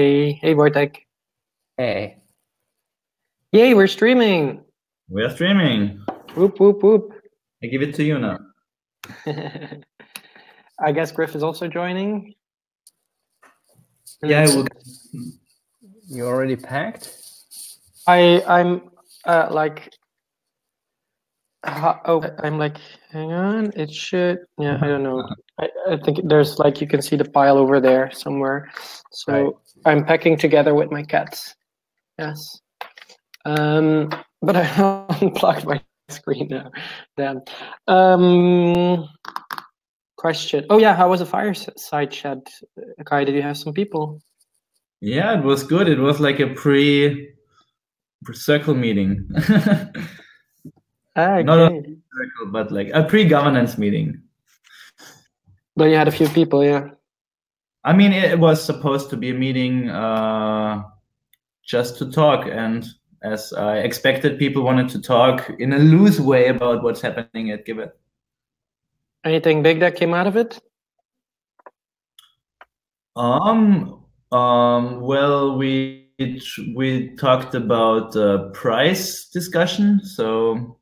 Hey, Wojtek. Hey, Yay, we're streaming. We are streaming. Whoop, whoop, whoop. I give it to you now. I guess Griff is also joining. Yeah, I will. you already packed? I'm like, I'm like, hang on, it should, yeah, I don't know. I think there's like, you can see the pile over there somewhere. So Right. I'm packing together with my cats. Yes. But I unplugged my screen now. Damn. Question. Oh yeah, how was the fireside chat, Kai? Did you have some people? Yeah, it was good. It was like a pre-circle meeting. Okay. Not only circle, but like a pre-governance meeting. But you had a few people, yeah. I mean, it was supposed to be a meeting just to talk, and as I expected, people wanted to talk in a loose way about what's happening at Givet. Anything big that came out of it? Well, we talked about price discussion, so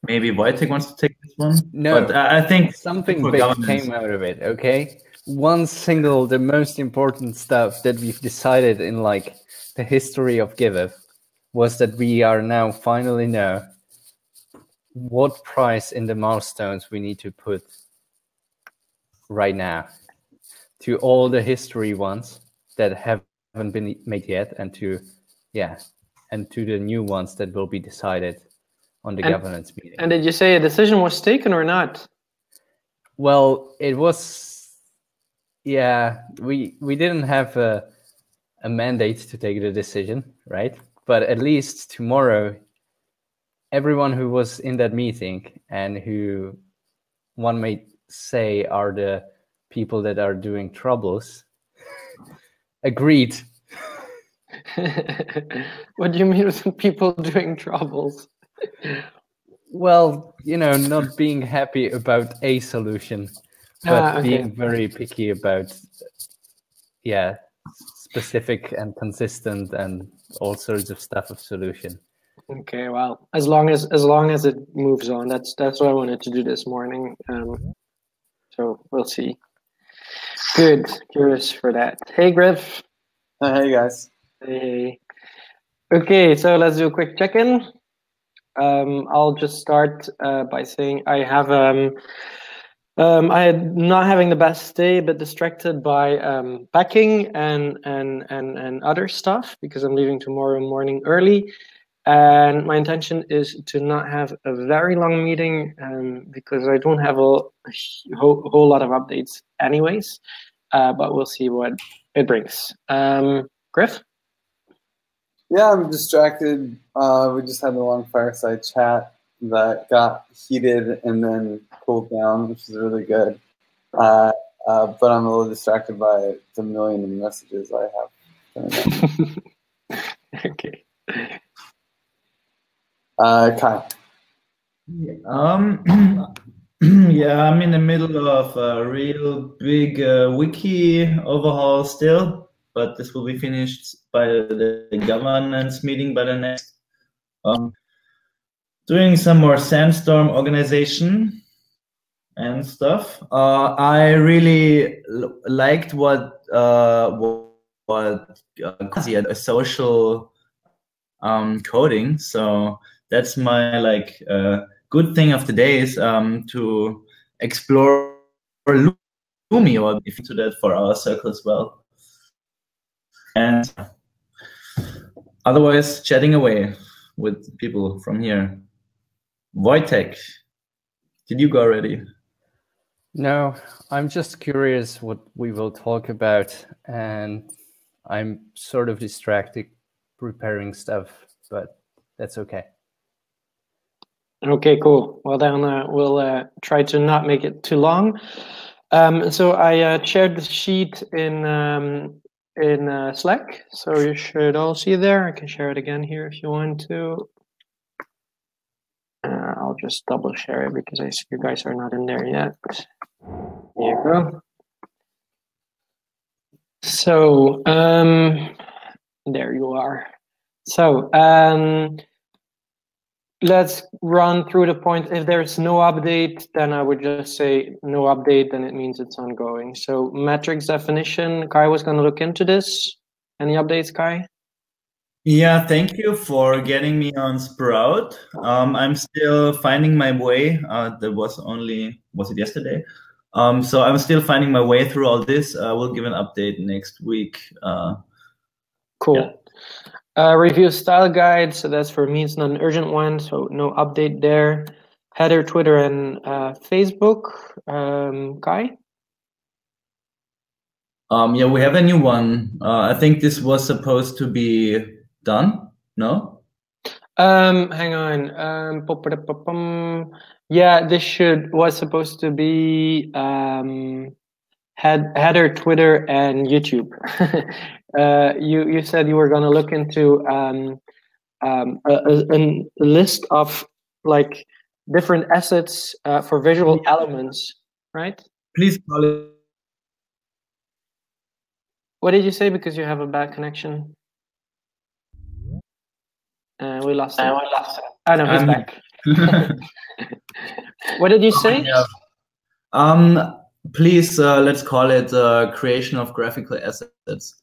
maybe Wojtek wants to take this one. No, but I think something for big governance- came out of it, okay? The most important stuff that we've decided in like the history of Giveth was that we are now finally know what price in the milestones we need to put right now to all the history ones that haven't been made yet, and to the new ones that will be decided on the governance meeting. And did you say a decision was taken or not? Well, it was, we didn't have a mandate to take the decision, right? But at least tomorrow, everyone who was in that meeting and who one may say are the people that are doing troubles agreed. What do you mean with people doing troubles? Well, not being happy about a solution, but being very picky about, specific and consistent and all sorts of stuff of solution. Okay, well, as long as it moves on, that's what I wanted to do this morning. So we'll see. Good, curious for that. Hey, Griff. Hey guys. Hey. Okay, so let's do a quick check-in. I'll just start by saying I have I had not having the best day, but distracted by packing and other stuff because I'm leaving tomorrow morning early, and my intention is to not have a very long meeting because I don't have a whole lot of updates anyways, but we'll see what it brings. Griff? Yeah, I'm distracted. We just had a long fireside chat that got heated and then cooled down, which is really good. But I'm a little distracted by the million of messages I have. Okay. Kai. Yeah, I'm in the middle of a real big wiki overhaul still, but this will be finished by the governance meeting by the next. Doing some more Sandstorm organization and stuff. I really liked what a social coding. So that's my good thing of the day is to explore Lumi or if to that for our circle as well. And otherwise chatting away with people from here. Wojtek, did you go already? No, I'm just curious what we will talk about, and I'm sort of distracted preparing stuff, but that's okay. Okay, cool. Well, then we'll try to not make it too long. So I shared the sheet in Slack, so you should all see it there. I can share it again here if you want to. I'll just double share it because I see you guys are not in there yet. Here you go. So there you are. So let's run through the points. If there's no update, then I would just say no update, then it means it's ongoing. So metrics definition, Kai was going to look into this. Any updates, Kai? Yeah, thank you for getting me on Sprout. I'm still finding my way. That was it yesterday? So I'm still finding my way through all this. We'll give an update next week. Cool. Yeah. Review style guide. So that's for me, it's not an urgent one. So no update there. Header, Twitter, and Facebook. Kai? Yeah, we have a new one. I think this was supposed to be done. No? Hang on. Yeah, this was supposed to be header, Twitter, and YouTube. You said you were going to look into a list of like different assets for visual elements, right? Please call it. What did you say? Because you have a bad connection. We lost him. Oh no, he's back. What did you say? Yeah. Please, let's call it creation of graphical assets.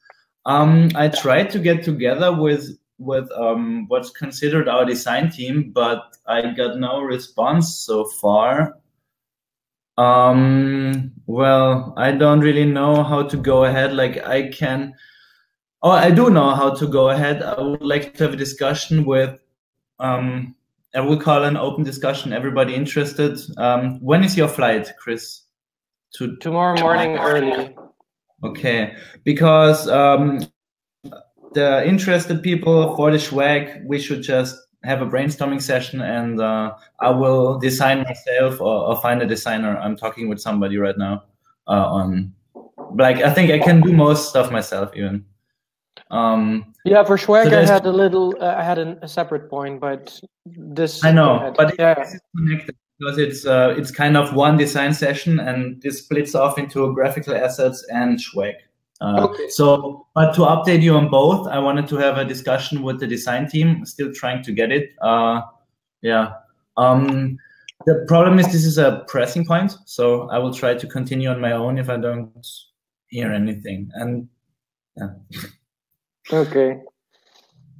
I tried to get together with what's considered our design team, but I got no response so far. Well, I don't really know how to go ahead. Like I do know how to go ahead. I would like to have a discussion with, I will call an open discussion, everybody interested. When is your flight, Chris? Tomorrow morning early. Okay, because the interested people for the swag, we should just have a brainstorming session, and I will design myself or find a designer. I'm talking with somebody right now I think I can do most stuff myself even. Yeah, for swag, so I had a separate point, but this I know, but this is connected because it's kind of one design session, and this splits off into graphical assets and swag. Okay. So, but to update you on both, I wanted to have a discussion with the design team. Still trying to get it. Yeah. The problem is this is a pressing point, so I will try to continue on my own if I don't hear anything. And yeah. Okay.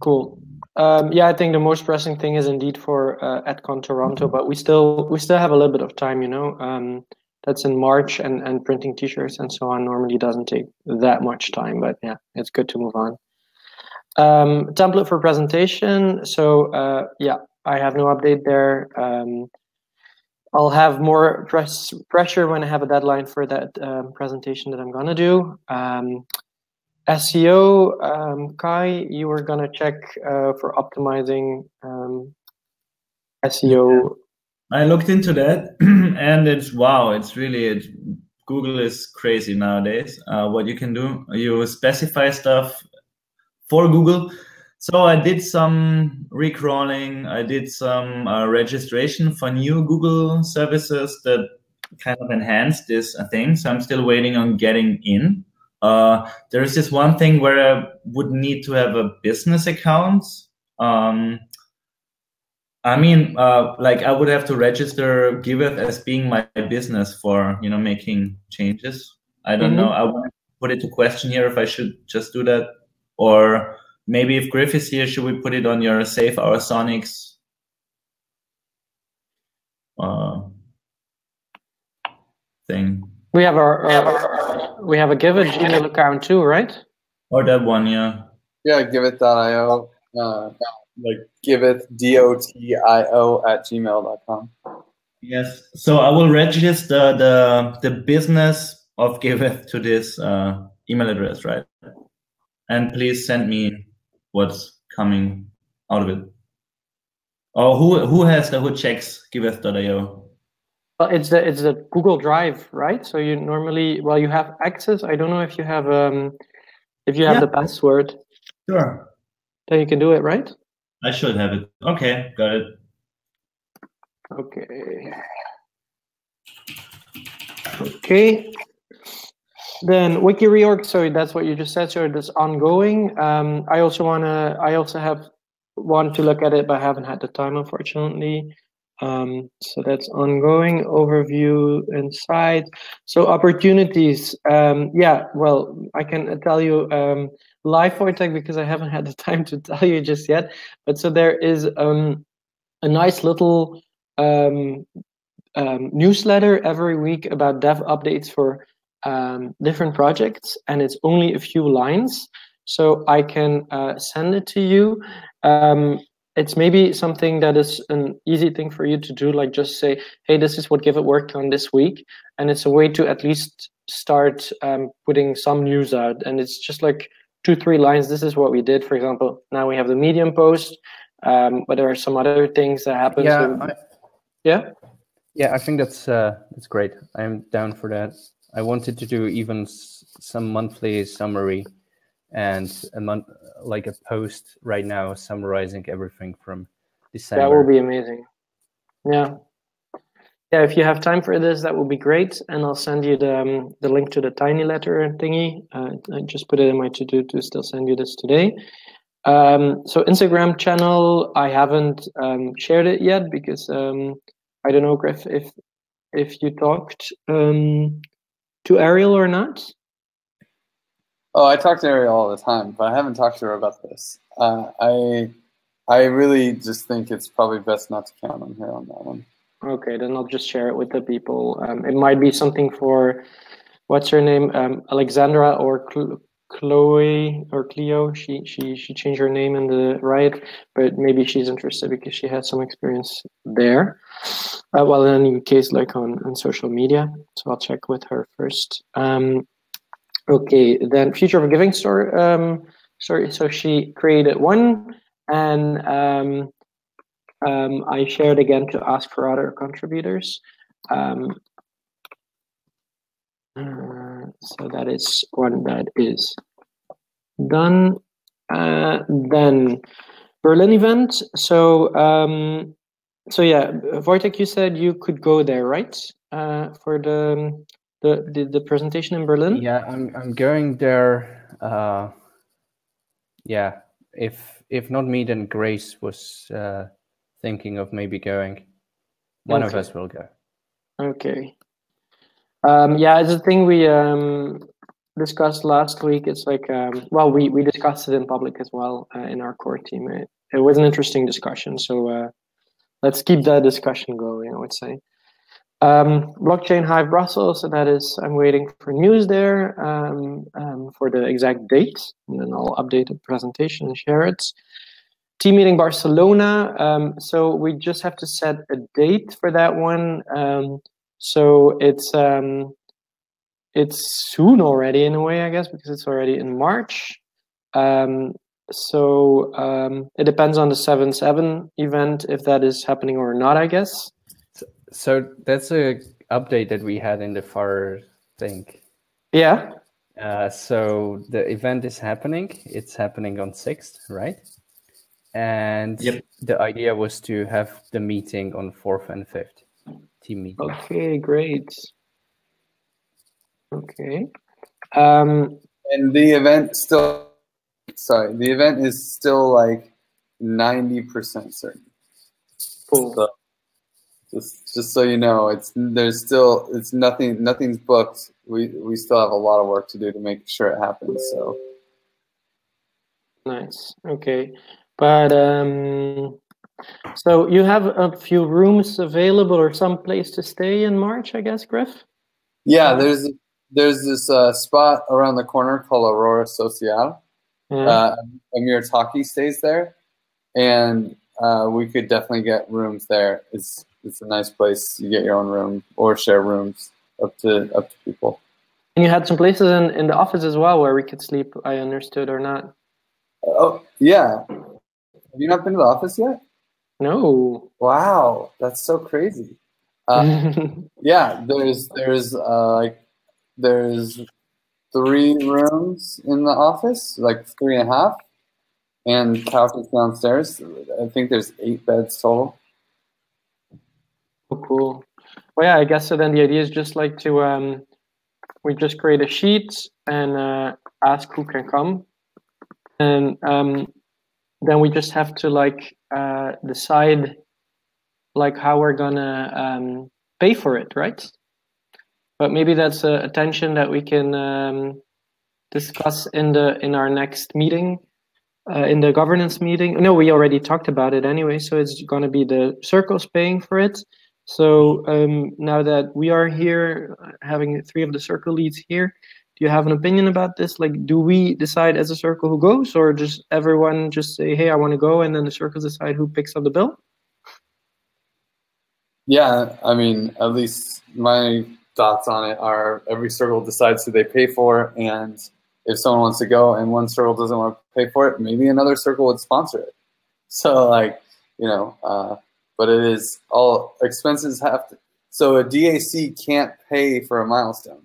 Cool. Yeah, I think the most pressing thing is indeed for AdCon Toronto, but we still have a little bit of time, you know. That's in March, and printing T-shirts and so on normally doesn't take that much time, but yeah, it's good to move on. Template for presentation. So yeah, I have no update there. I'll have more pressure when I have a deadline for that presentation that I'm gonna do. SEO, Kai, you were gonna check for optimizing SEO. I looked into that, and it's Google is crazy nowadays. What you can do, you specify stuff for Google. So I did some recrawling. I did some registration for new Google services that kind of enhanced this thing. So I'm still waiting on getting in. There is this one thing where I would need to have a business account. I mean, like I would have to register Giveth as being my business for, you know, making changes. I don't know. I want to put it to question here if I should just do that, or maybe if Griff is here, should we put it on your Save Our Sonics thing? We have we have a Giveth Gmail account too, right? Or that one, yeah. Yeah, Giveth.io. Like Giveth, DOTIO @gmail.com. Yes. So I will register the business of Giveth to this email address, right? And please send me what's coming out of it. Or who checks Giveth.io? Well, it's the Google Drive, right? So you normally, well, you have access. I don't know if you have the password. Sure. Then you can do it, right? I should have it. Okay, got it. Okay. Then wiki reorg. So that's what you just said. So that's ongoing. I also want to look at it, but haven't had the time, unfortunately. So that's ongoing. Overview inside. So opportunities. Yeah. Well, I can tell you live Wojtek because I haven't had the time to tell you just yet. But so there is a nice little newsletter every week about dev updates for different projects, and it's only a few lines, so I can send it to you. It's maybe something that is an easy thing for you to do, like just say, hey, this is what Give It worked on this week, and it's a way to at least start putting some news out. And it's just like 2-3 lines. This is what we did. For example, now we have the Medium post, but there are some other things that happen. Yeah, yeah, I think that's great. I'm down for that. I wanted to do even some monthly summary and a month, like a post right now summarizing everything from December. That will be amazing. Yeah. Yeah, if you have time for this, that will be great. And I'll send you the link to the tiny letter thingy. I just put it in my to-do to still send you this today. So Instagram channel, I haven't shared it yet because I don't know, Griff, if you talked to Ariel or not. Oh, I talk to Ariel all the time, but I haven't talked to her about this. I really just think it's probably best not to count on her on that one. Okay, then I'll just share it with the people. It might be something for, what's her name, Alexandra or Chloe or Cleo. She changed her name in the Riot, but maybe she's interested because she has some experience there. Well, in any case, like on social media. So I'll check with her first. Okay, then Future of Giving story. So she created one, and I shared again to ask for other contributors. So that is one that is done. Then Berlin event. So yeah, Wojtek, you said you could go there, right? For the presentation in Berlin. Yeah, I'm going there. Yeah, if not me, then Grace was thinking of maybe going. One of us will go. Okay. Yeah, it's a thing we discussed last week. It's like, well, we discussed it in public as well in our core team. It was an interesting discussion. So let's keep that discussion going, I would say. Blockchain Hive Brussels, so that is, I'm waiting for news there for the exact date, and then I'll update the presentation and share it. Team meeting Barcelona, so we just have to set a date for that one. So it's soon already in a way, I guess, because it's already in March. So it depends on the 7/7 event, if that is happening or not, I guess. So that's a update that we had in the FAR thing. Yeah. So the event is happening. It's happening on 6th, right? And yep. The idea was to have the meeting on 4th and 5th. Team meeting. Okay, great. Okay. And the event is still like 90% certain. Cool. So just so you know, nothing's booked. We still have a lot of work to do to make sure it happens. So nice. Okay. But so you have a few rooms available or some place to stay in March, I guess, Griff? Yeah, there's this spot around the corner called Aurora Social. Yeah. Amir Taki stays there, and we could definitely get rooms there. It's a nice place. You get your own room or share rooms up to people. And you had some places in the office as well where we could sleep, I understood, or not? Oh, yeah. Have you not been to the office yet? No. Wow, that's so crazy. Yeah, there's 3 rooms in the office, like 3.5, and couches downstairs. I think there's 8 beds total. Oh, cool. Well, yeah, I guess so. Then the idea is just like to we just create a sheet and ask who can come, and then we just have to like decide like how we're gonna pay for it, right? But maybe that's a tension that we can discuss in our next meeting, in the governance meeting. No, we already talked about it anyway, so it's gonna be the circles paying for it. So now that we are here, having 3 of the circle leads here, do you have an opinion about this? Like, do we decide as a circle who goes, or just everyone just say, hey, I want to go, and then the circles decide who picks up the bill? Yeah, I mean, at least my thoughts on it are every circle decides who they pay for, and if someone wants to go and one circle doesn't want to pay for it, maybe another circle would sponsor it. So like, you know, but it is all expenses have to, so a DAC can't pay for a milestone.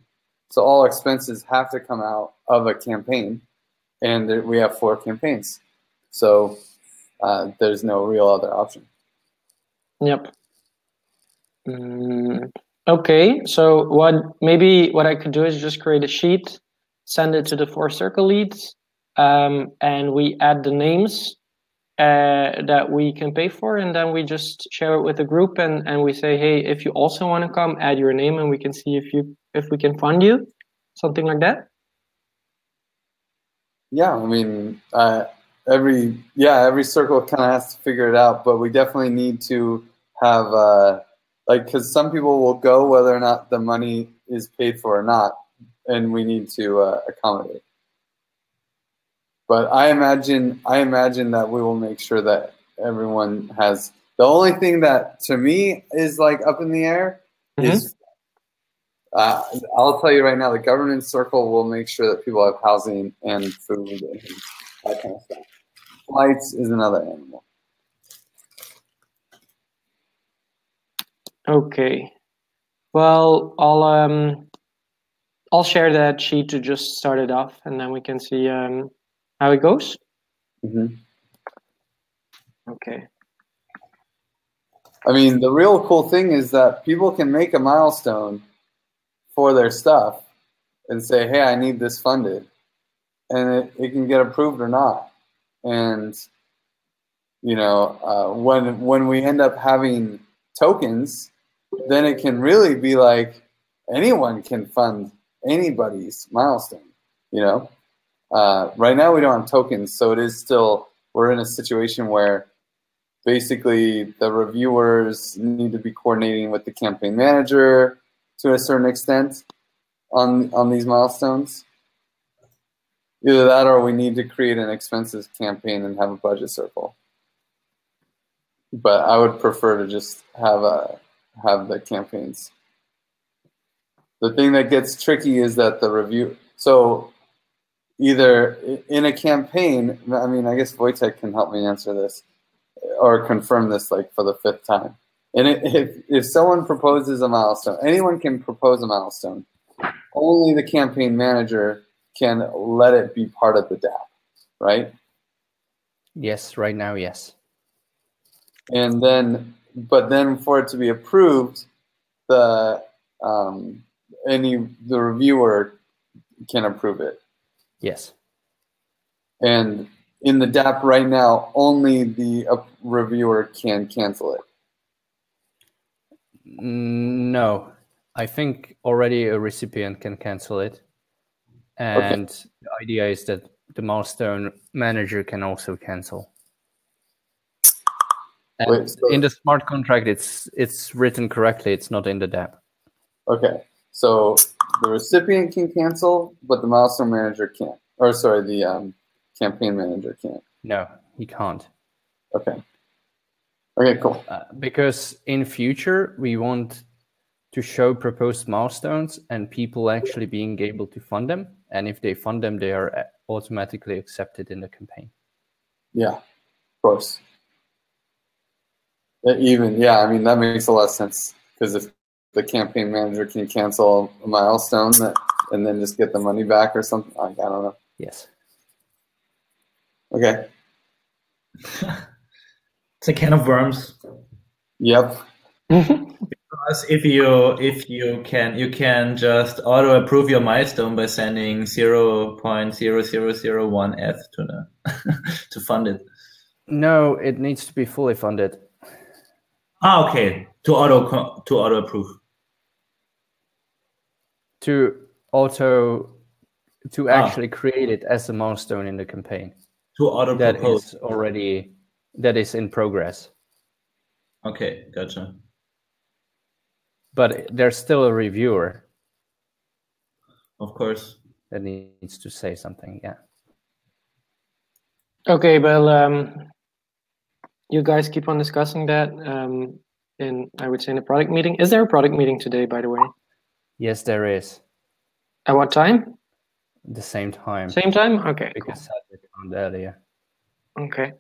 So all expenses have to come out of a campaign, and we have 4 campaigns. So there's no real other option. Yep. Okay, so what I could do is just create a sheet, send it to the 4 circle leads, and we add the names that we can pay for, and then we just share it with the group, and we say, hey, if you also want to come, add your name, and we can see if we can fund you, something like that. Yeah, I mean, every circle kind of has to figure it out, but we definitely need to have like, because some people will go whether or not the money is paid for or not, and we need to accommodate. But I imagine that we will make sure that everyone has. The only thing that to me is like up in the air is, I'll tell you right now, the governance circle will make sure that people have housing and food and that kind of stuff. Flights is another animal. Okay, well, I'll share that sheet to just start it off, and then we can see how it goes. Okay. I mean, the real cool thing is that people can make a milestone for their stuff and say, hey, I need this funded, and it can get approved or not. And you know, when we end up having tokens, then it can really be like anyone can fund anybody's milestone, you know. Right now we don't have tokens, so it is still, we're in a situation where basically the reviewers need to be coordinating with the campaign manager to a certain extent on these milestones. Either that, or we need to create an expenses campaign and have a budget circle. But I would prefer to just have the campaigns. The thing that gets tricky is that the review. So either in a campaign, I mean, I guess Wojtek can help me answer this or confirm this like for the 5th time. And if someone proposes a milestone, anyone can propose a milestone. Only the campaign manager can let it be part of the DAP, right? Yes, right now, yes. And then, but then for it to be approved, the reviewer can approve it. Yes. And in the DAP right now, only the reviewer can cancel it. No, I think already a recipient can cancel it. And okay. The idea is that the milestone manager can also cancel. And wait, so in the smart contract, it's written correctly. It's not in the DAP. Okay, so the recipient can cancel, but the milestone manager can't. Or sorry, the campaign manager can't. No, he can't. Okay. Okay, cool. Because in future, we want to show proposed milestones and people actually being able to fund them. And if they fund them, they are automatically accepted in the campaign. Yeah, of course. Yeah, I mean, that makes a lot of sense. Because if the campaign manager can cancel a milestone and then just get the money back or something, I don't know. Yes. Okay. It's a can of worms. Yep. Plus, if you can just auto approve your milestone by sending 0.0001 ETH to the to fund it. No, it needs to be fully funded. Ah, okay. To auto approve. To actually create it as a milestone in the campaign. To auto propose. That is in progress. Okay, gotcha. But there's still a reviewer. Of course. That needs to say something, yeah. Okay, well, you guys keep on discussing that I would say in a product meeting. Is there a product meeting today, by the way? Yes, there is. At what time? The same time. Same time? Okay, because Cedric found earlier. Okay.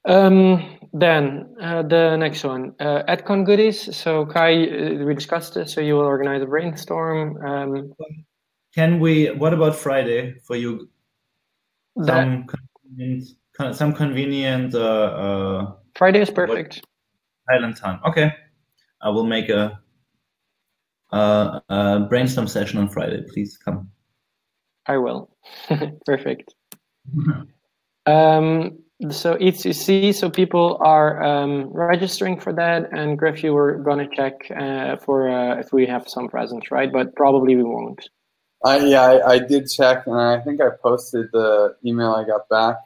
Then the next one, AdCon goodies. So Kai, we discussed this. So you will organize a brainstorm. What about Friday for you? Some convenient. Friday is perfect. Island time. Okay, I will make a brainstorm session on Friday. Please come. I will. Perfect. So ETC, so people are registering for that, and Griff, you were gonna check for if we have some presents, right? But probably we won't. I did check, and I think I posted the email I got back.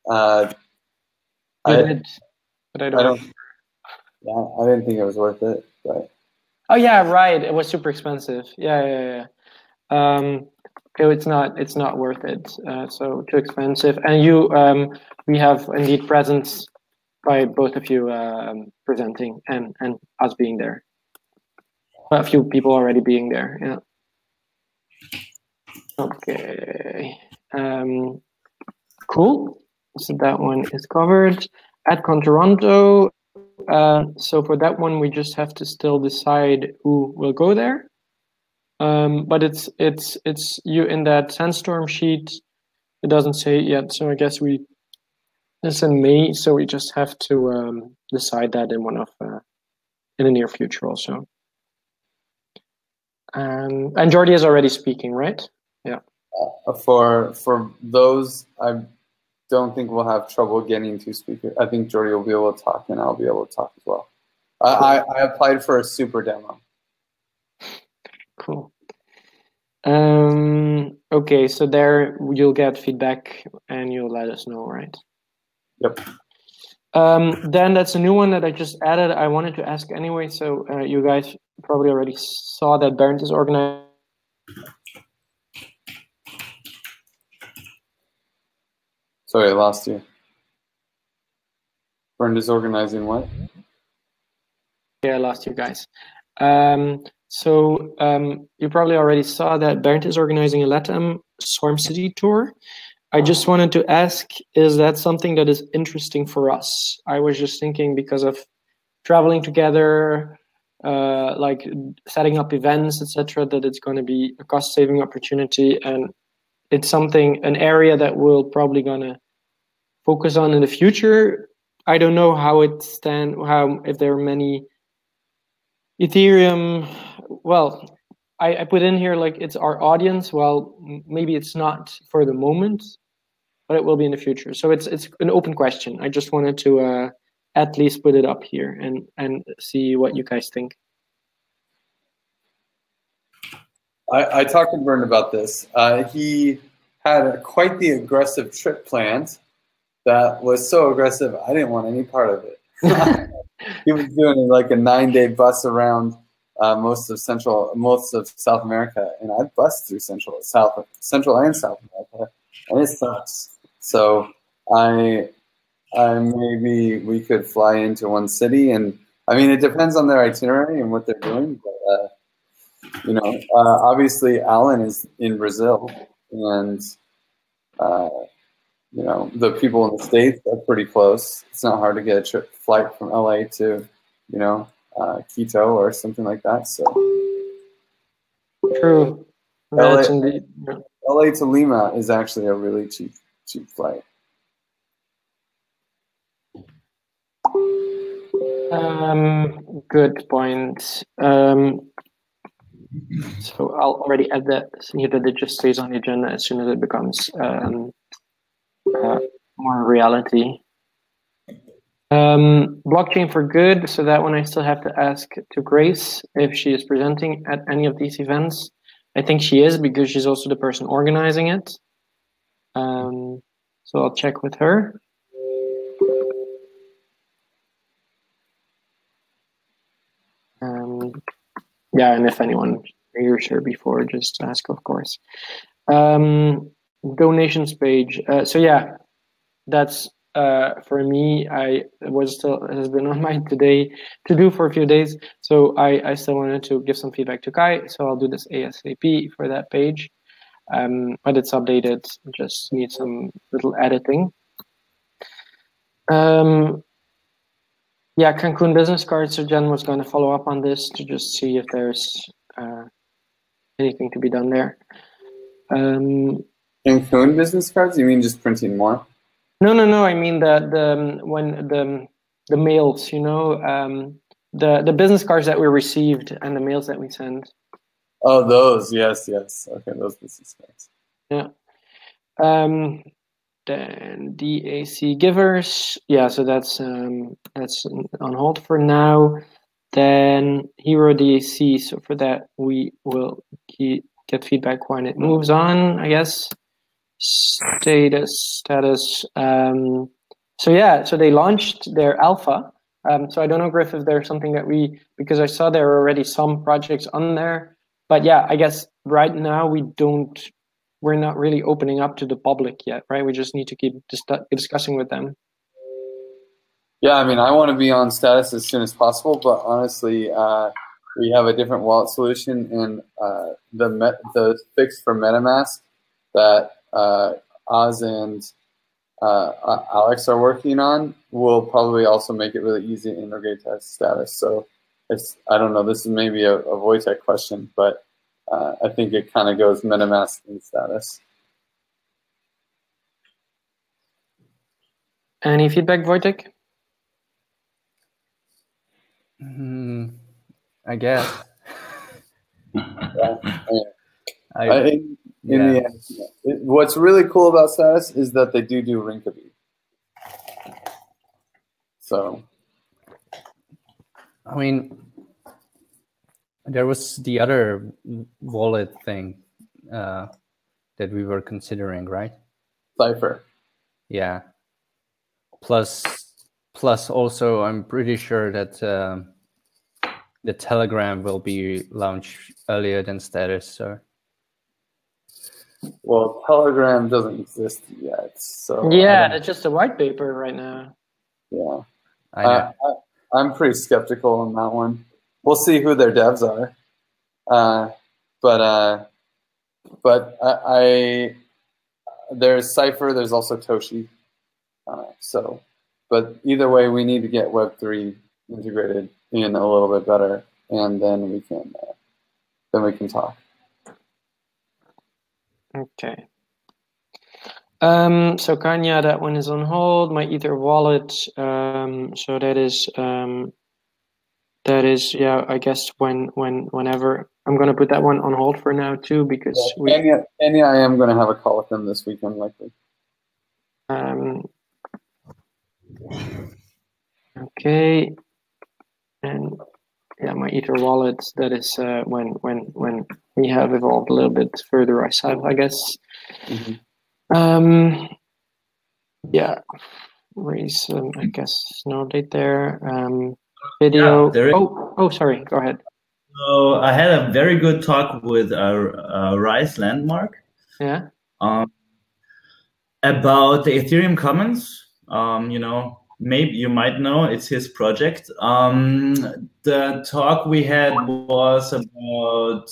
I did, but I don't. Yeah, I didn't think it was worth it, but. Oh yeah, right. It was super expensive. Yeah. Okay, it's not worth it. So too expensive. And we have indeed presents by both of you presenting and us being there. A few people already being there. Yeah. Okay. Cool. So that one is covered. AdCon Toronto. So for that one, we just have to still decide who will go there. But it's you in that Sandstorm sheet. It doesn't say it yet, so I guess it's in May. So we just have to decide that in the near future also. And Jordi is already speaking, right? Yeah. For those, I don't think we'll have trouble getting to speakers. I think Jordi will be able to talk, and I'll be able to talk as well. I applied for a super demo. Cool. Okay, so there you'll get feedback and you'll let us know, right? Yep. Then that's a new one that I just added. I wanted to ask anyway, so you guys probably already saw that Bernd is organizing. Sorry, I lost you. Bernd is organizing what? Yeah, I lost you guys. So you probably already saw that Bernd is organizing a LATAM Swarm City tour. I just wanted to ask, is that something that is interesting for us? I was just thinking because of traveling together, like setting up events, etc., that it's going to be a cost-saving opportunity, and it's an area that we're probably going to focus on in the future. I don't know how if there are many Ethereum. Well, I put in here like it's our audience. Well, maybe it's not for the moment, but it will be in the future. So it's an open question. I just wanted to at least put it up here and see what you guys think. I talked to Bernd about this. He had quite the aggressive trip planned that was so aggressive I didn't want any part of it. He was doing like a 9-day bus around most of South America, and I bussed through Central and South America, and it sucks. So I maybe we could fly into one city, and I mean it depends on their itinerary and what they're doing. But obviously Alan is in Brazil, and the people in the States are pretty close. It's not hard to get a flight from LA to Quito or something like that. So true. LA to Lima is actually a really cheap flight. Good point. So I'll already add that here that it just stays on the agenda as soon as it becomes more reality. Blockchain for Good. So that one I still have to ask to Grace if she is presenting at any of these events. I think she is because she's also the person organizing it. So I'll check with her. Yeah, and if anyone hears her before, just ask, of course. Donations page. So yeah, that's for me. Has been on my today to do for a few days. So I still wanted to give some feedback to Kai. So I'll do this ASAP for that page. But it's updated. Just need some little editing. Yeah, Cancun business cards. So Jen was going to follow up on this to just see if there's anything to be done there. Cancun business cards? You mean just printing more? No. I mean the mails. You know, the business cards that we received and the mails that we sent. Oh, those. Yes. Okay, those business cards. Yeah. Then DAC givers, yeah, so that's on hold for now. Then Hero DAC, so for that we will get feedback when it moves on, I guess. Status. So yeah, so they launched their alpha. So I don't know, Griff, if there's something that because I saw there were already some projects on there, but yeah, I guess right now we're not really opening up to the public yet, right? We just need to keep discussing with them. Yeah, I mean, I want to be on status as soon as possible, but honestly, we have a different wallet solution, and the fix for MetaMask that Oz and Alex are working on will probably also make it really easy to integrate to status. So I don't know, this is maybe a Wojtek question, but I think it kind of goes MetaMask in status. Any feedback, Wojtek? I guess. In the end, what's really cool about status is that they do Rinkeby. So, I mean, there was the other wallet thing that we were considering, right? Cypher. Yeah. Plus also, I'm pretty sure that the Telegram will be launched earlier than status. So. Well, Telegram doesn't exist yet, so yeah, it's just a white paper right now. Yeah, I'm pretty skeptical on that one. We'll see who their devs are, but there's Cypher. There's also Toshi. But either way, we need to get Web3 integrated in a little bit better, and then we can talk. Okay. So Kanya, that one is on hold. My Ether wallet. So that is yeah. I guess whenever I'm gonna put that one on hold for now too, because Kenya, I am gonna have a call with them this weekend likely. Okay. And yeah, my Ether wallet. That is when we have evolved a little bit further ourselves, I guess. Mm-hmm. Yeah, raise. I guess no update there. Video. Yeah, oh, sorry. Go ahead. So I had a very good talk with Rise Landmark. Yeah. About the Ethereum Commons. Maybe you might know, it's his project. The talk we had was about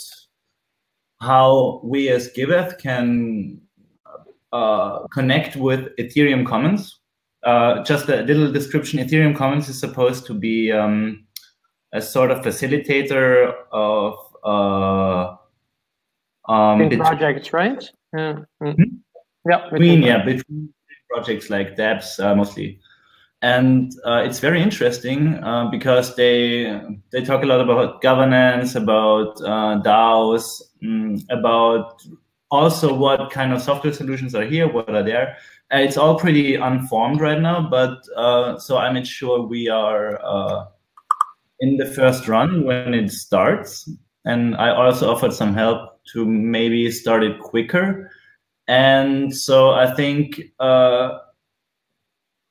how we as Giveth can connect with Ethereum Commons. Just a little description, Ethereum Commons is supposed to be a sort of facilitator of projects, right? Yeah. Mm-hmm. Yeah. Between projects like dApps mostly. and it's very interesting because they talk a lot about governance, about DAOs, about also what kind of software solutions are here, what are there. It's all pretty unformed right now, but so I'm not sure we are in the first run when it starts. And I also offered some help to maybe start it quicker. And so I think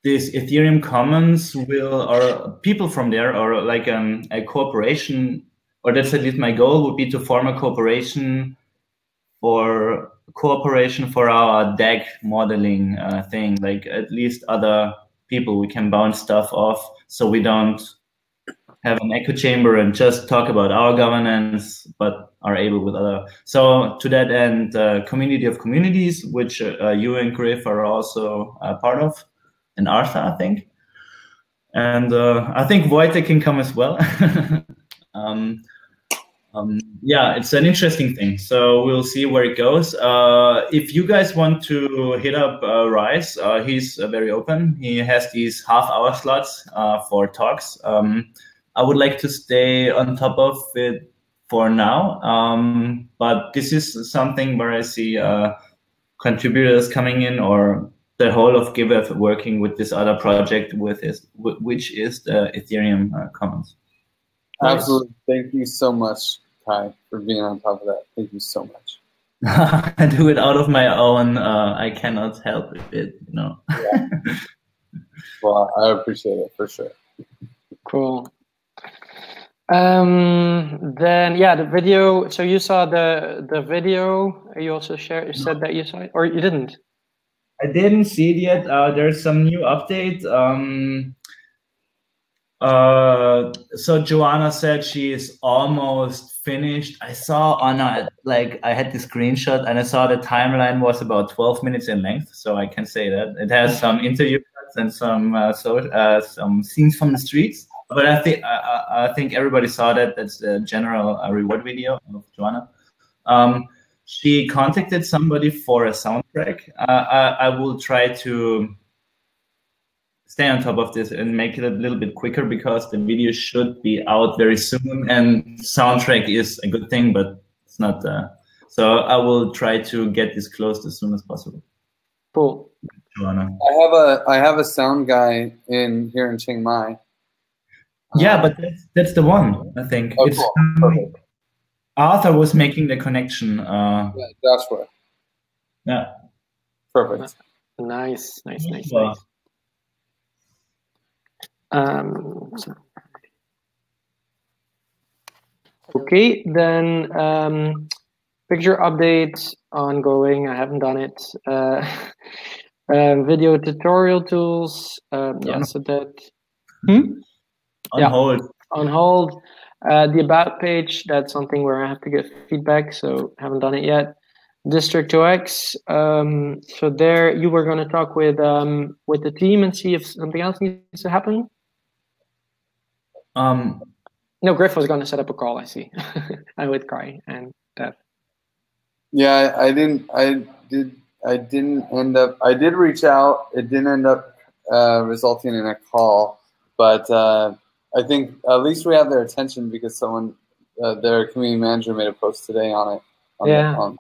this Ethereum Commons or people from there, or like a cooperation, or that's at least my goal would be to form a cooperation for our DAG modeling thing, like at least other people we can bounce stuff off, so we don't have an echo chamber and just talk about our governance, but are able with other. So to that end, community of communities, which you and Griff are also part of, and Artha, I think. And I think Wojtek can come as well. Yeah, it's an interesting thing. So we'll see where it goes. If you guys want to hit up Rise, he's very open. He has these half-hour slots for talks. I would like to stay on top of it for now, but this is something where I see contributors coming in, or the whole of GiveF working with this other project which is the Ethereum Commons. Absolutely. Thank you so much, Kai, for being on top of that. Thank you so much. I do it out of my own. I cannot help it, you know. Yeah. Well, I appreciate it for sure. Cool. Then yeah, the video. So you saw the video. You also said that you saw it, or you didn't? I didn't see it yet. There's some new update. So Joanna said she is almost finished. I saw on I had the screenshot and I saw the timeline was about 12 minutes in length. So I can say that it has some interview cuts and some scenes from the streets. But I think everybody saw that. That's the general reward video of Joanna. She contacted somebody for a soundtrack. I will try to stay on top of this and make it a little bit quicker because the video should be out very soon, and soundtrack is a good thing, but it's not. So I will try to get this closed as soon as possible. Cool. Joanna. I have a sound guy here in Chiang Mai. Yeah, but that's the one, I think. Oh, it's cool. Perfect. Arthur was making the connection. Yeah, Joshua. Yeah. Perfect. Nice. Wow. Okay, then picture update ongoing. I haven't done it. Video tutorial tools. Yeah, so that. On hold. On hold. The about page, that's something where I have to get feedback, so haven't done it yet. District2x. So there, you were going to talk with the team and see if something else needs to happen. No, Griff was going to set up a call. I see. I with Kai and Dev. Yeah, I didn't end up. I did reach out. It didn't end up resulting in a call, but I think at least we have their attention because someone, their community manager, made a post today on it. On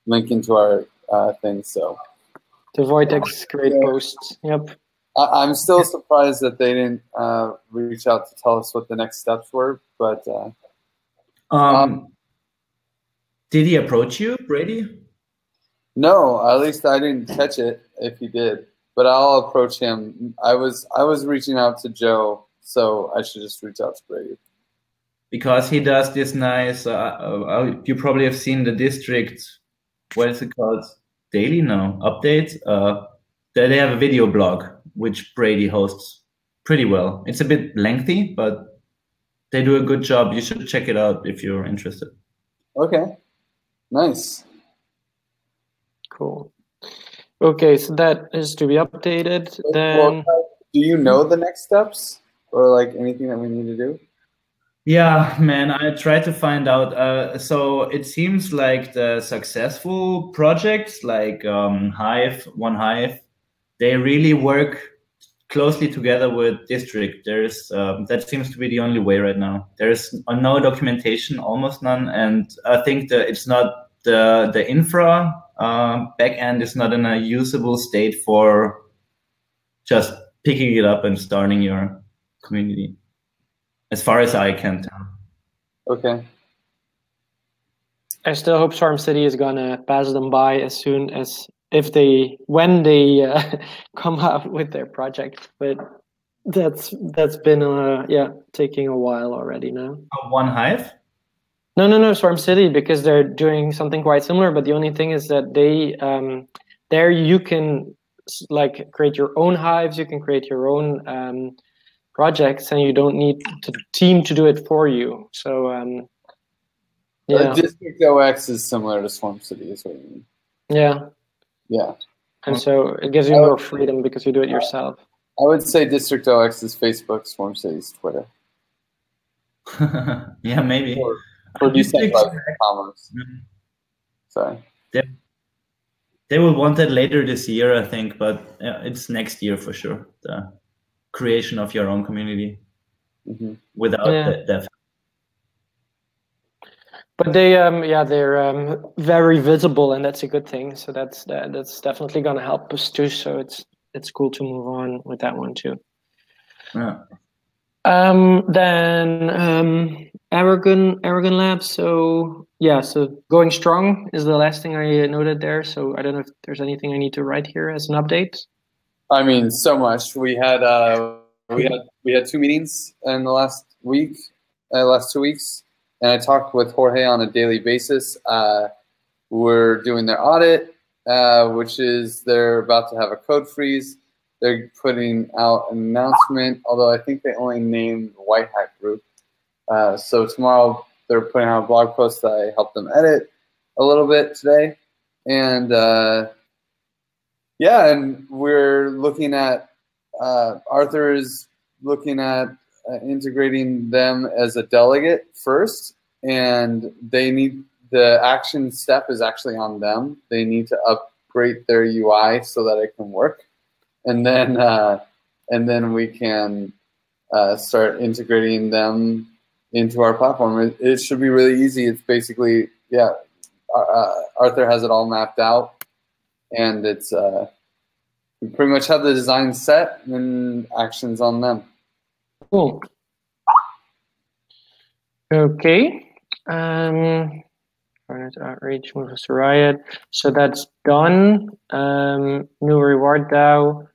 linking to our thing. So to Wojtek's great posts. Yep. I'm still surprised that they didn't reach out to tell us what the next steps were, but did he approach you, Brady? No, at least I didn't catch it if he did, but I'll approach him. I was reaching out to Joe, so I should just reach out to Brady. Because he does this nice, you probably have seen the district, what is it called? Daily? No, update. They have a video blog, which Brady hosts pretty well. It's a bit lengthy, but they do a good job. You should check it out if you're interested. Okay, nice. Cool. Okay, so that is to be updated. Then, well, do you know the next steps or like anything that we need to do? Yeah, man, I tried to find out. So it seems like the successful projects like Hive, OneHive, they really work closely together with District. There's that seems to be the only way right now. There's no documentation, almost none, and I think that it's not the infra backend is not in a usable state for just picking it up and starting your community, as far as I can tell. Okay. I still hope Swarm City is gonna pass them by as soon as when they come out with their project. But that's been taking a while already now. One Hive? No, Swarm City, because they're doing something quite similar. But the only thing is that they there you can like create your own hives, you can create your own projects, and you don't need the team to do it for you. So yeah. District OX is similar to Swarm City, is what you mean. Yeah. Yeah. And so it gives you more freedom because you do it yourself. I would say District OX is Facebook, Swarm City's Twitter. Yeah, maybe. For decentralized commerce. Sorry. They will want that later this year, I think, but it's next year for sure. The creation of your own community without that. But they're very visible, and that's a good thing. So that's definitely going to help us too. So it's cool to move on with that one too. Yeah. Then Aragon Labs. So going strong is the last thing I noted there. So I don't know if there's anything I need to write here as an update. I mean, so much. We had 2 meetings in the last 2 weeks. And I talked with Jorge on a daily basis. We're doing their audit, which is they're about to have a code freeze. They're putting out an announcement, although I think they only named White Hat Group. So tomorrow they're putting out a blog post that I helped them edit a little bit today. And and we're looking at, Arthur is looking at integrating them as a delegate first, and the action step is actually on them. They need to upgrade their UI so that it can work, and then we can start integrating them into our platform. It should be really easy. It's basically Arthur has it all mapped out, and it's we pretty much have the design set and actions on them. Cool. Okay. Outreach, moves to Riot. So that's done. New reward DAO.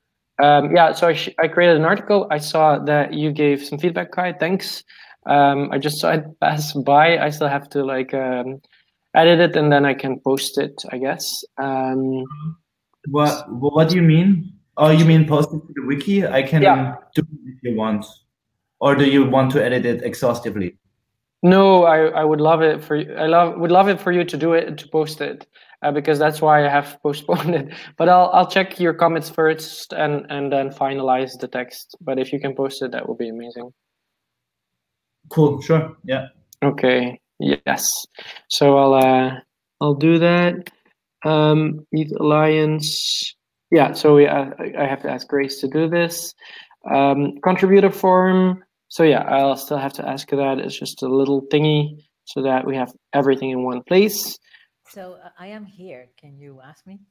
So I created an article. I saw that you gave some feedback, Kai. Thanks. I just saw it pass by. I still have to edit it, and then I can post it, I guess. What do you mean? Oh, you mean post it to the wiki? I can do it if you want. Or do you want to edit it exhaustively? No, I would love it for you. Would love it for you to do it, to post it, because that's why I have postponed it. But I'll check your comments first and then finalize the text. But if you can post it, that would be amazing. Cool. Sure. Yeah. Okay. Yes. So I'll do that. ETH Alliance. Yeah. So I have to ask Grace to do this. Contributor form. So yeah, I'll still have to ask that. It's just a little thingy so that we have everything in one place. So I am here. Can you ask me?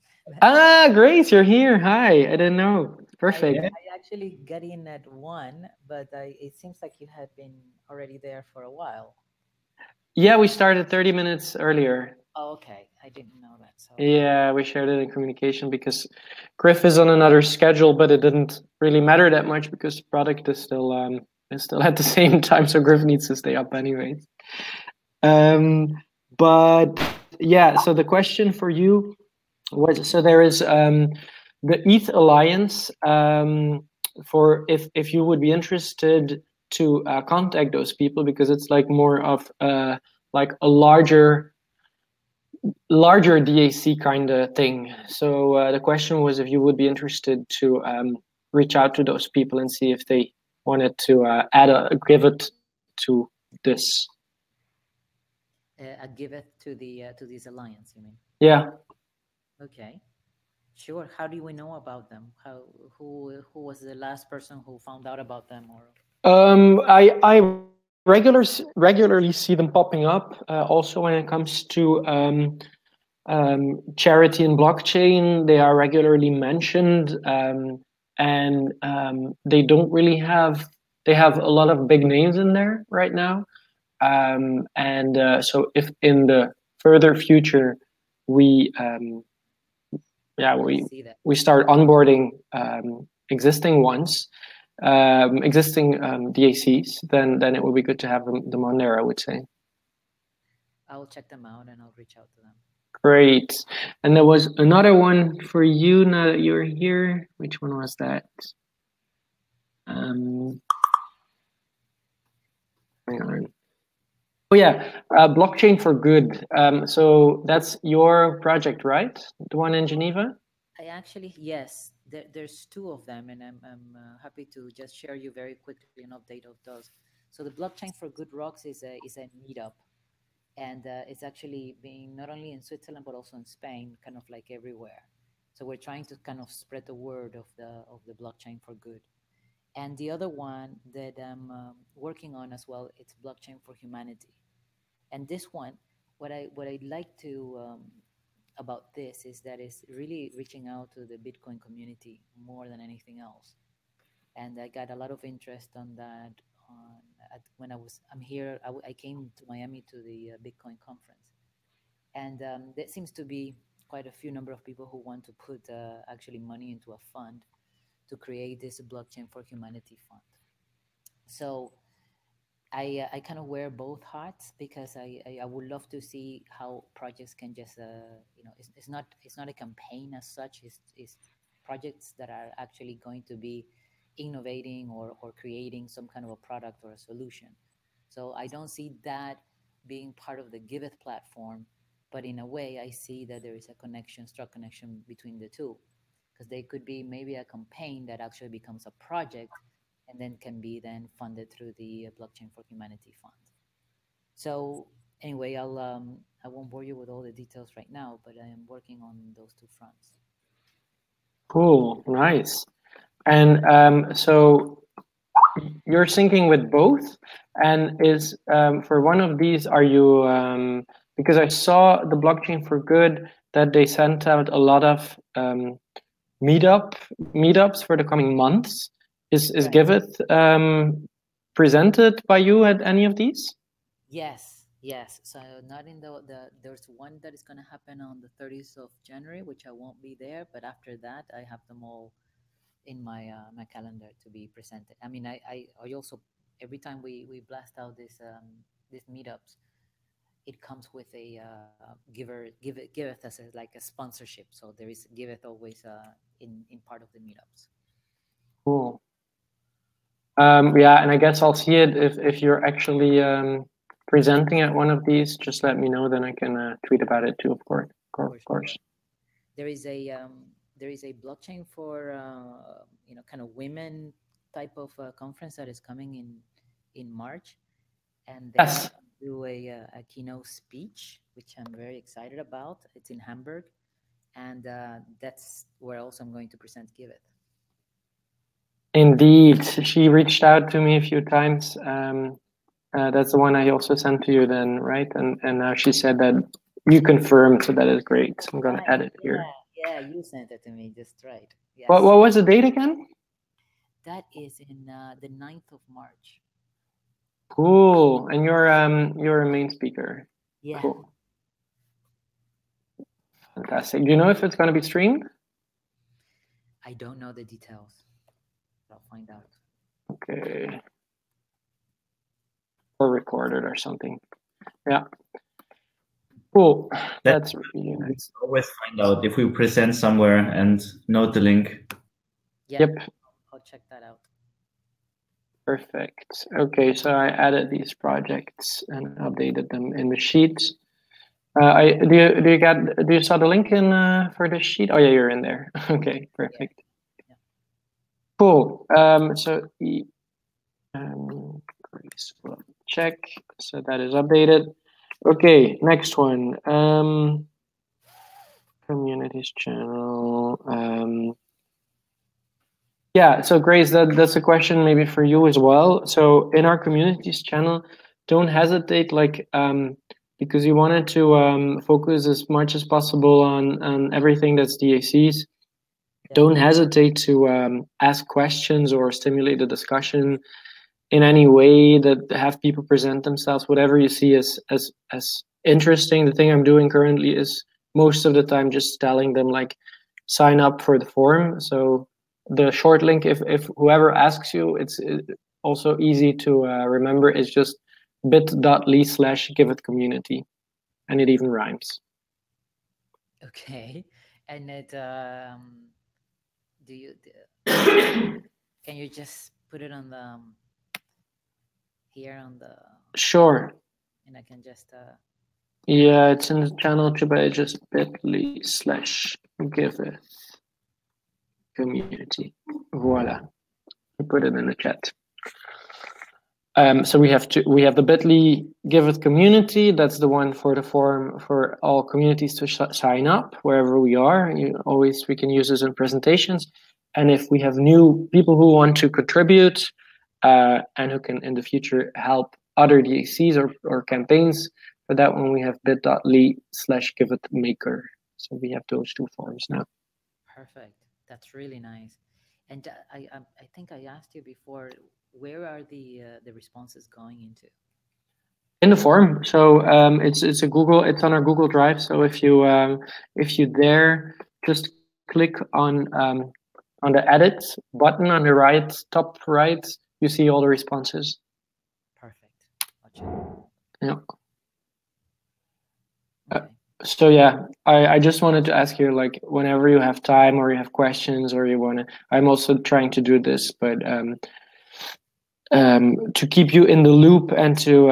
Grace, you're here. Hi. I didn't know. Perfect. I actually got in at 1, but it seems like you had been already there for a while. Yeah, we started 30 minutes earlier. Oh, okay. I didn't know that. So. Yeah, we shared it in communication because Griff is on another schedule, but it didn't really matter that much because the product is still at the same time, so Griff needs to stay up anyways. But yeah, so the question for you was, so there is the ETH Alliance for if you would be interested to contact those people, because it's like more of like a larger DAC kind of thing. So the question was if you would be interested to reach out to those people and see if they wanted to add a Giveth to this. A Giveth to this alliance, you mean? Yeah. Okay. Sure. How do we know about them? Who was the last person who found out about them? Or I regularly see them popping up. Also, when it comes to charity and blockchain, they are regularly mentioned, and they don't really have. They have a lot of big names in there right now, and so if in the further future we see that? we start onboarding existing ones, existing DACs, then it would be good to have them on there, I would say. I'll check them out and I'll reach out to them. Great. And there was another one for you now that you're here. Which one was that? Hang on. Oh yeah, blockchain for good. So that's your project, right? The one in Geneva? I actually, yes, there's two of them, and I'm happy to just share you very quickly an update of those. So the Blockchain for Good Rocks is a meetup, and it's actually being not only in Switzerland but also in Spain, kind of like everywhere. So we're trying to kind of spread the word of the blockchain for good. And the other one that I'm working on as well, it's Blockchain for Humanity. And this one, what I like to about this is that it's really reaching out to the Bitcoin community more than anything else. And I got a lot of interest on that. When I'm here, I came to Miami to the Bitcoin conference, and there seems to be quite a few number of people who want to put actually money into a fund to create this Blockchain for Humanity fund. So I kind of wear both hats because I would love to see how projects can just it's not a campaign as such. It's projects that are actually going to be innovating or creating some kind of a product or a solution. So I don't see that being part of the Giveth platform, but in a way I see that there is a strong connection between the two, because they could be maybe a campaign that actually becomes a project and then can be then funded through the Blockchain for Humanity Fund. So anyway, I won't bore you with all the details right now, but I am working on those two fronts. Cool, nice. And so you're syncing with both, and is for one of these, are you because I saw the Blockchain for Good that they sent out a lot of meetups for the coming months. Is Right. Giveth presented by you at any of these? Yes. So not in there's one that is going to happen on the 30th of January, which I won't be there. But after that, I have them all in my my calendar to be presented. I mean, I also, every time we blast out these meetups, it comes with a Giveth as like a sponsorship. So there is Giveth always in part of the meetups. Cool. Yeah, and I guess I'll see it if you're actually presenting at one of these. Just let me know, then I can tweet about it too. Of course. There is a blockchain for kind of women type of conference that is coming in March, and they Yes. do a keynote speech, which I'm very excited about. It's in Hamburg, and that's where also I'm going to present Giveth. Indeed, she reached out to me a few times. That's the one I also sent to you then, right? And now she said that you confirmed, so that is great. I'm going to add it here. Yeah, you sent it to me, just right. Yes. What was the date again? That is in the 9th of March. Cool. And you're a main speaker. Yeah. Cool. Fantastic. Do you know if it's going to be streamed? I don't know the details. I'll find out. Okay. Or recorded or something. Yeah. Cool. That's really nice. We always find out if we present somewhere and note the link. Yeah. Yep. I'll check that out. Perfect. Okay, so I added these projects and updated them in the sheets. Do you saw the link in for the sheet? Oh yeah, you're in there. Okay, perfect. Yeah. Cool. So check. So that is updated. Okay, next one. Communities channel. Yeah, so Grace, that's a question maybe for you as well. So in our communities channel, don't hesitate, like because you wanted to focus as much as possible on everything that's DACs. Don't hesitate to ask questions or stimulate the discussion in any way, that have people present themselves, whatever you see as interesting. The thing I'm doing currently is most of the time just telling them like sign up for the forum. So the short link, if whoever asks you, it's also easy to remember. It's just bit.ly/givethcommunity, and it even rhymes. Okay, and it can you just put it on the here on the? Sure. And I can just yeah, it's in the channel, but just bit.ly/givethcommunity. Voila. I put it in the chat. So we have the bit.ly Giveth community. That's the one for the forum for all communities to sign up wherever we are. We can use this in presentations. And if we have new people who want to contribute and who can in the future help other DACs or campaigns, for that one we have bit.ly/givethmaker. So we have those two forums now. Perfect. That's really nice. And I think I asked you before, where are the responses going into? In the forum. So it's on our Google Drive. So if you dare just click on the edit button on the top right, you see all the responses. Perfect. Gotcha. Yeah. Okay. So yeah, I just wanted to ask you, like, whenever you have time or you have questions or you want to, I'm also trying to do this, but to keep you in the loop and to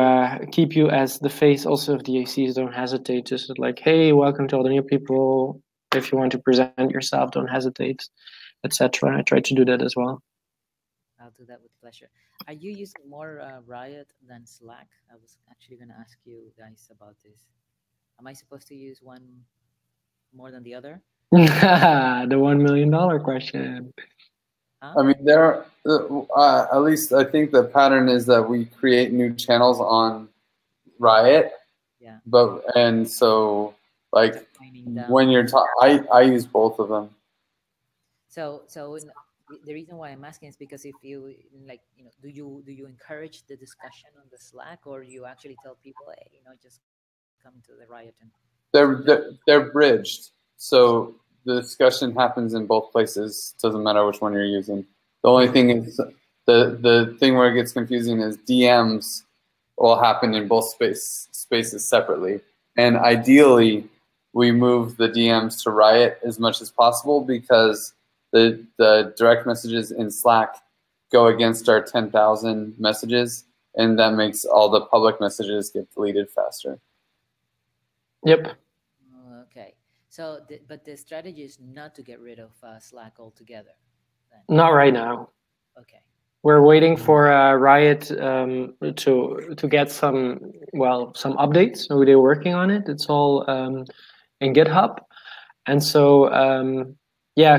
keep you as the face also of DACs, don't hesitate. Just like, hey, welcome to all the new people. If you want to present yourself, don't hesitate, etc. I try to do that as well. I'll do that with pleasure. Are you using more Riot than Slack? I was actually going to ask you guys about this. Am I supposed to use one more than the other? The $1 million question. I mean, there are, at least I think the pattern is that we create new channels on Riot. Yeah. And so like when you're I use both of them. So the reason why I'm asking is because if you do you encourage the discussion on the Slack, or you actually tell people, hey, just come to the Riot? And they're bridged, so the discussion happens in both places. Doesn't matter which one you're using. The only thing is the thing where it gets confusing is DMs will happen in both spaces separately, and ideally we move the DMs to Riot as much as possible, because the direct messages in Slack go against our 10,000 messages, and that makes all the public messages get deleted faster. Yep. Okay. So, but the strategy is not to get rid of Slack altogether, then? Not right now. Okay. We're waiting for Riot to get some updates. So they're working on it. It's all in GitHub, and so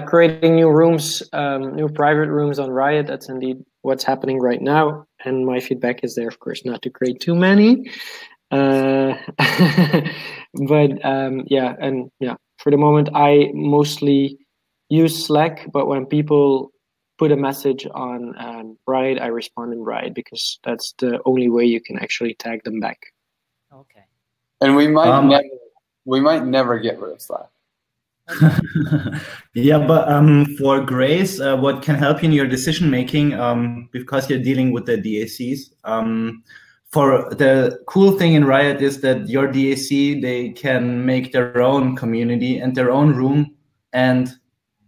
creating new rooms, new private rooms on Riot. That's indeed what's happening right now. And my feedback is there, of course, not to create too many. But for the moment I mostly use Slack, but when people put a message on Riot, I respond in Riot, because that's the only way you can actually tag them back. Okay. And we might never get rid of Slack. Yeah, but for Grace, what can help you in your decision making, because you're dealing with the DACs, for the cool thing in Riot is that your DAC, they can make their own community and their own room and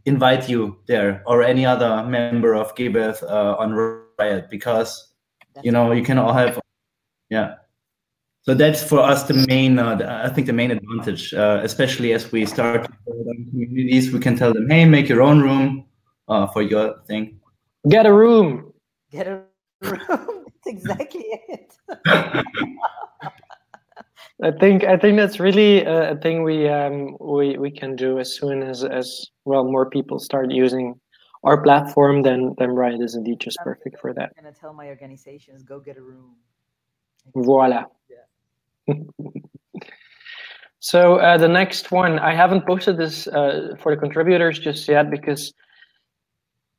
invite you there, or any other member of Giveth on Riot, because you can all have, So that's for us the main, I think the main advantage, especially as we start to build on communities. We can tell them, hey, make your own room for your thing. Get a room. Get a room. That's exactly it. I think that's really a thing we can do as soon as well more people start using our platform. Then Riot is indeed just perfect for that. I'm gonna tell my organizations, go get a room. Voila. Yeah. So the next one, I haven't posted this for the contributors just yet because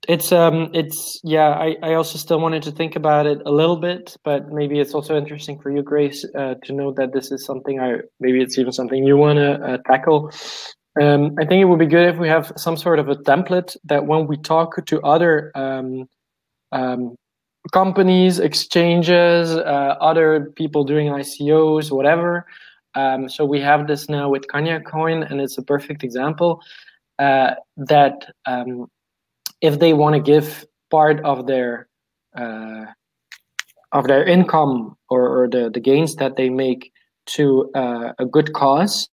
it's yeah, I also still wanted to think about it a little bit, but maybe it's also interesting for you, Grace, to know that this is something maybe it's even something you want to tackle. I think it would be good if we have some sort of a template that when we talk to other companies, exchanges, other people doing ICOs, whatever. So we have this now with Kanya Coin, and it's a perfect example that if they want to give part of their income or the gains that they make to a good cause,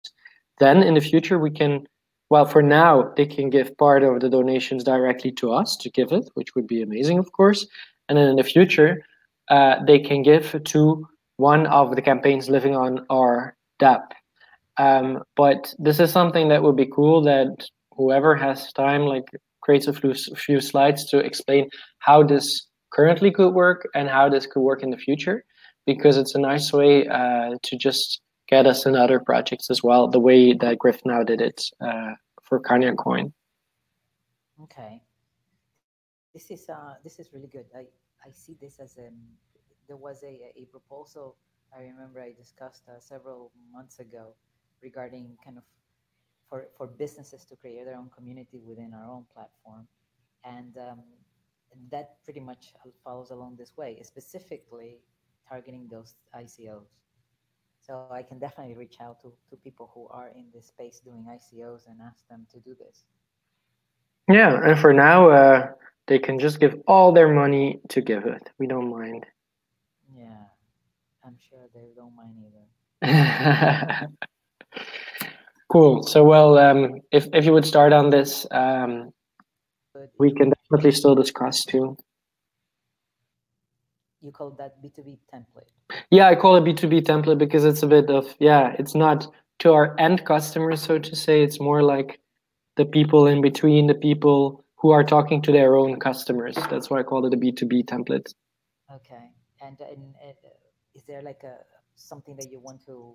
then in the future we can, well, for now they can give part of the donations directly to us to give it, which would be amazing, of course. And then in the future, they can give to one of the campaigns living on our DApp. But this is something that would be cool that whoever has time, like, creates a few slides to explain how this currently could work and how this could work in the future, because it's a nice way to just get us in other projects as well, the way that Griff now did it for Kanya Coin. Okay, this is really good. I see this as there was a proposal I remember I discussed several months ago regarding kind of for businesses to create their own community within our own platform, and that pretty much follows along this way, specifically targeting those ICOs. So I can definitely reach out to people who are in this space doing ICOs and ask them to do this. Yeah, and for now, they can just give all their money to give it. We don't mind. Yeah, I'm sure they don't mind either. Cool. So, well, if you would start on this, we can definitely still discuss too. You call that B2B template? Yeah, I call it B2B template because it's a bit of, yeah, it's not to our end customers, so to say. It's more like the people in between, the people who are talking to their own customers. That's why I call it a B2B template. Okay. And is there like something that you want to,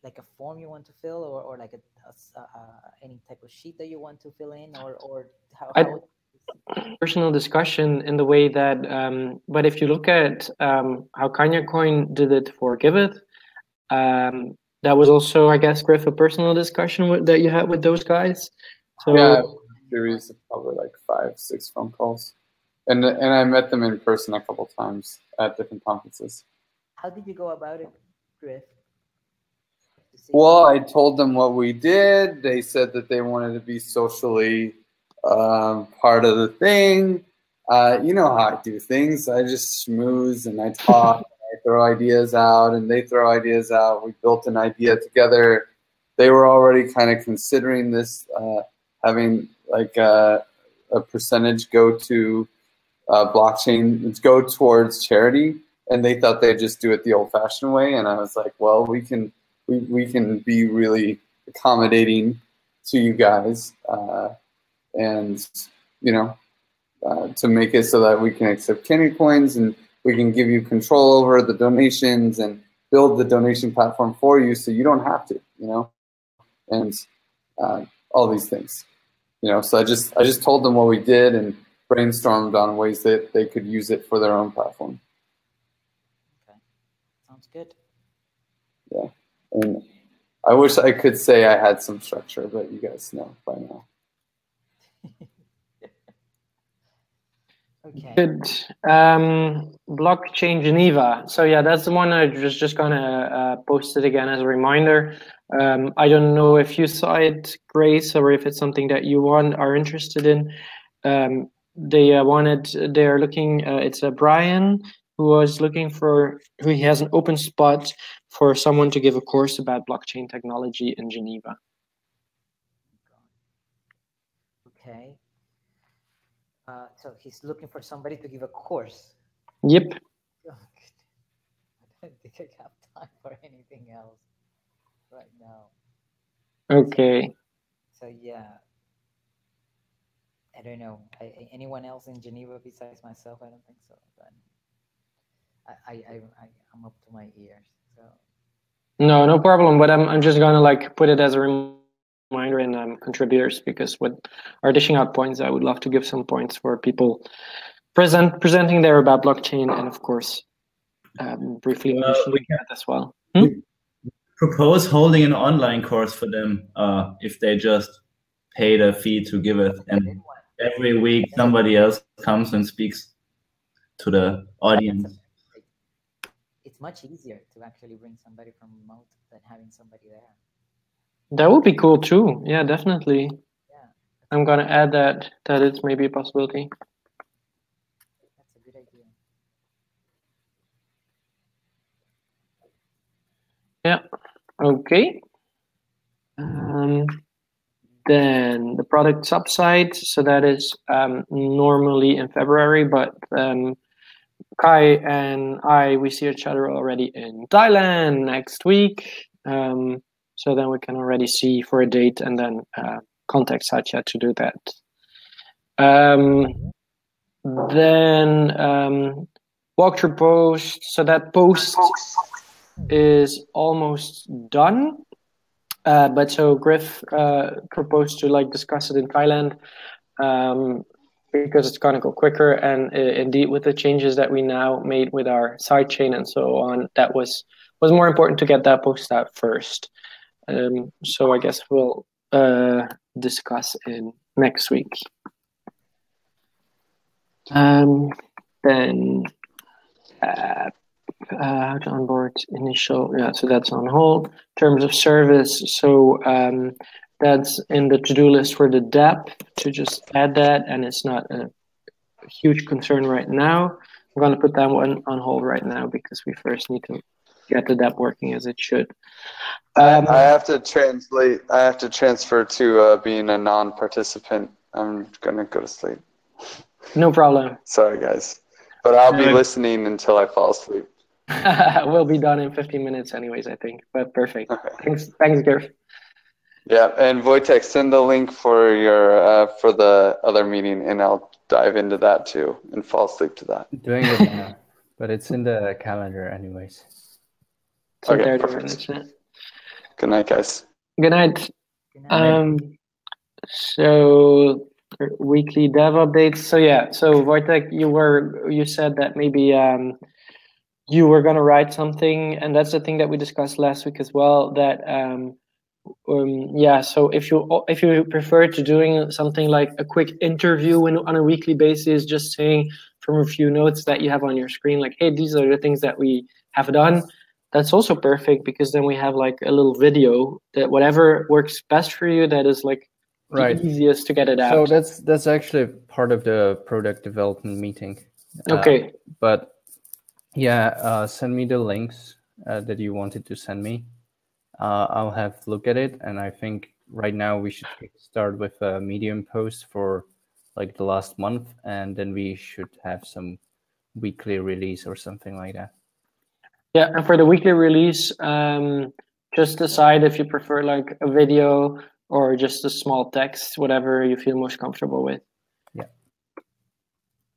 like a form you want to fill, or like any type of sheet that you want to fill in, or how personal discussion in the way that, but if you look at how Kanya Coin did it for Giveth, that was also, I guess, Griff, a personal discussion that you had with those guys. So yeah, series of probably like 5-6 phone calls, and I met them in person a couple times at different conferences. How did you go about it, Griff? Well, I told them what we did. They said that they wanted to be socially part of the thing. You know how I do things. I just schmooze and I talk. And I throw ideas out, and they throw ideas out. We built an idea together. They were already kind of considering this, having like a percentage go to blockchain, go towards charity, and they thought they'd just do it the old-fashioned way. And I was like, well, we can be really accommodating to you guys, and you know, to make it so that we can accept Kanya coins and we can give you control over the donations and build the donation platform for you, so you don't have to, you know, and all these things, you know. So I just told them what we did and brainstormed on ways that they could use it for their own platform. Okay, sounds good. Yeah. And I wish I could say I had some structure, but you guys know by now. Okay. Good. Blockchain Geneva. So yeah, that's the one I was just gonna post it again as a reminder. I don't know if you saw it, Grace, or if it's something that you are interested in. They are looking. It's Brian who was looking for. He has an open spot for someone to give a course about blockchain technology in Geneva. Okay. So he's looking for somebody to give a course. Yep. don't think I have time for anything else right now. Okay. So yeah, I don't know. Anyone else in Geneva besides myself? I don't think so. But I'm up to my ears. So No, no problem. But I'm just gonna like put it as a reminder in contributors, because with our dishing out points, I would love to give some points for people presenting there about blockchain, and of course, briefly mentioning that as well. Propose holding an online course for them if they just pay the fee to give it, and every week somebody else comes and speaks to the audience. it's much easier to actually bring somebody from remote than having somebody there. That would be cool too. Yeah, definitely. Yeah, I'm gonna add that it's maybe a possibility. that's a good idea. Yeah. Okay. Then the product subside. So that is normally in February, but Kai and we see each other already in Thailand next week. So then we can already see for a date and then contact Satya to do that. Then walkthrough post. So that post is almost done. But so Griff proposed to like discuss it in Thailand because it's gonna go quicker, and indeed with the changes that we now made with our sidechain and so on, that was more important to get that post out first. So I guess we'll discuss in next week. Then how to onboard initial, so that's on hold. Terms of service, so that's in the to-do list for the DApp to just add that, and it's not a huge concern right now. I'm going to put that one on hold right now because we first need to get the DApp working as it should. I have to translate. I have to transfer to being a non-participant. I'm going to go to sleep. No problem. Sorry, guys. But I'll be listening until I fall asleep. We'll be done in 15 minutes anyways, I think. But perfect. Okay. Thanks, Gareth. Yeah, and Wojtek, send the link for your for the other meeting, and I'll dive into that too and fall asleep to that. Doing it now, but it's in the calendar anyways. Okay, perfect. Good night, guys. Good night. Good night. So weekly dev updates. So yeah, so Wojtek, you said that maybe you were gonna write something, and that's the thing that we discussed last week as well. That so if you prefer to doing something like a quick interview on a weekly basis, just saying from a few notes that you have on your screen, like, hey, these are the things that we have done. That's also perfect, because then we have like a little video that whatever works best for you, that is like the easiest to get it out. So that's actually part of the product development meeting. Okay. But yeah, send me the links that you wanted to send me. I'll have a look at it, and I think right now we should start with a Medium post for like the last month, and then we should have some weekly release or something like that. Yeah, and for the weekly release, just decide if you prefer like a video or just a small text, whatever you feel most comfortable with. Yeah.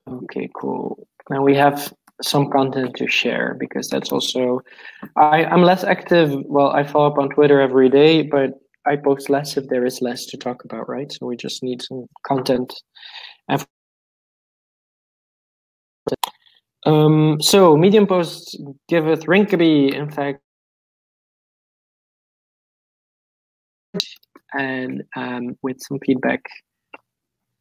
Okay, cool. Now we have some content to share, because that's also, I'm less active. Well, I follow up on Twitter every day, but I post less if there is less to talk about, right? So we just need some content. So Medium posts giveth Rinkeby, in fact, and with some feedback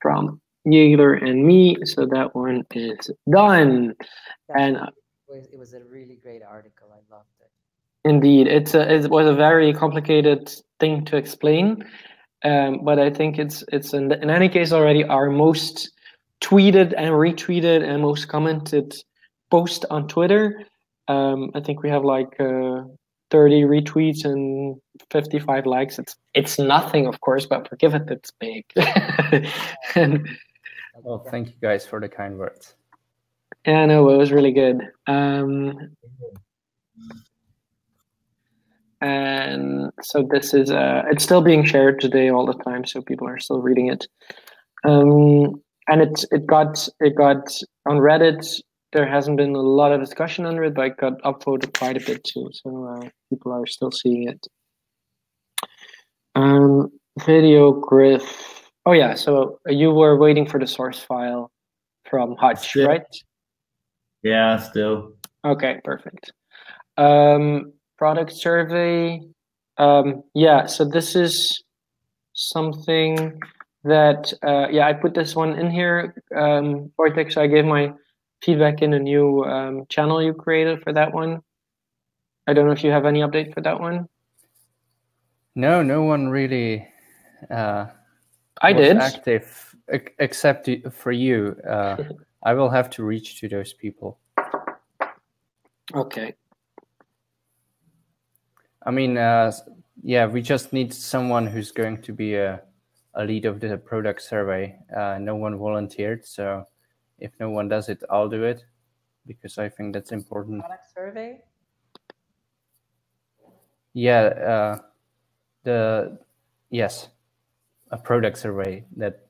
from Jäger and me, so that one is done. And it was a really great article. I loved it. Indeed, it was a very complicated thing to explain, but I think it's in any case already our most tweeted and retweeted and most commented post on Twitter. I think we have like 30 retweets and 55 likes. It's nothing, of course, but for Giveth, it's big. Well, thank you guys for the kind words. Yeah, no, it was really good. And so this is it's still being shared today all the time, so people are still reading it. And it got on Reddit. There hasn't been a lot of discussion under it, but it got upvoted quite a bit too. So people are still seeing it. Video Griff. Oh yeah, so you were waiting for the source file from Hutch, Still. right? Yeah, still. Okay, perfect. Product survey. Yeah, so this is something that I put this one in here, Vortex. I gave my feedback in a new channel you created for that one. I don't know if you have any update for that one. No, no one really I was did. active except for you. I will have to reach to those people. Okay. I mean, yeah, we just need someone who's going to be a lead of the product survey. No one volunteered, so if no one does it, I'll do it because I think that's important. Product survey? Yeah, yes, a product survey that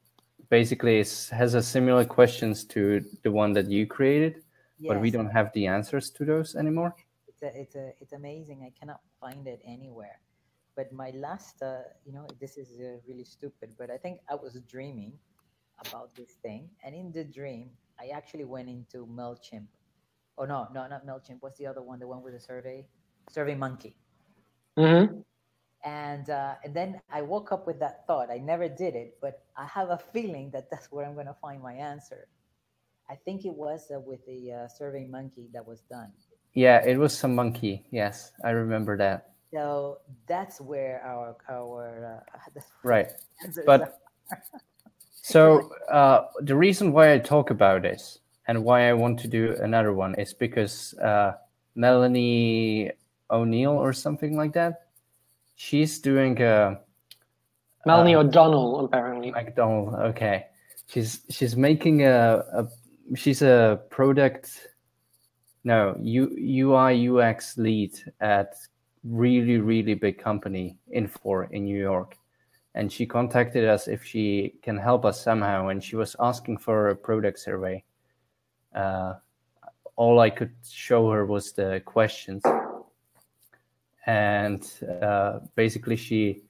basically has a similar questions to the one that you created, but we Yes. don't have the answers to those anymore. It's amazing. I cannot find it anywhere. But my last, this is really stupid, but I think I was dreaming about this thing, and in the dream, I actually went into Mailchimp. Oh no, not Mailchimp. What's the other one? The one with the survey, SurveyMonkey. Mm-hmm. And then I woke up with that thought. I never did it, but I have a feeling that that's where I'm going to find my answer. I think it was with the SurveyMonkey that was done. Yeah, it was some monkey. Yes, I remember that. So that's where our right. answers But are. so the reason why I talk about this and why I want to do another one is because Melanie O'Neill or something like that, she's doing Melanie O'Donnell, apparently. McDonald. Okay, she's making she's a product. No, UI UX lead at really big company Infor in New York, and she contacted us if she can help us somehow, and she was asking for a product survey. All I could show her was the questions, and basically she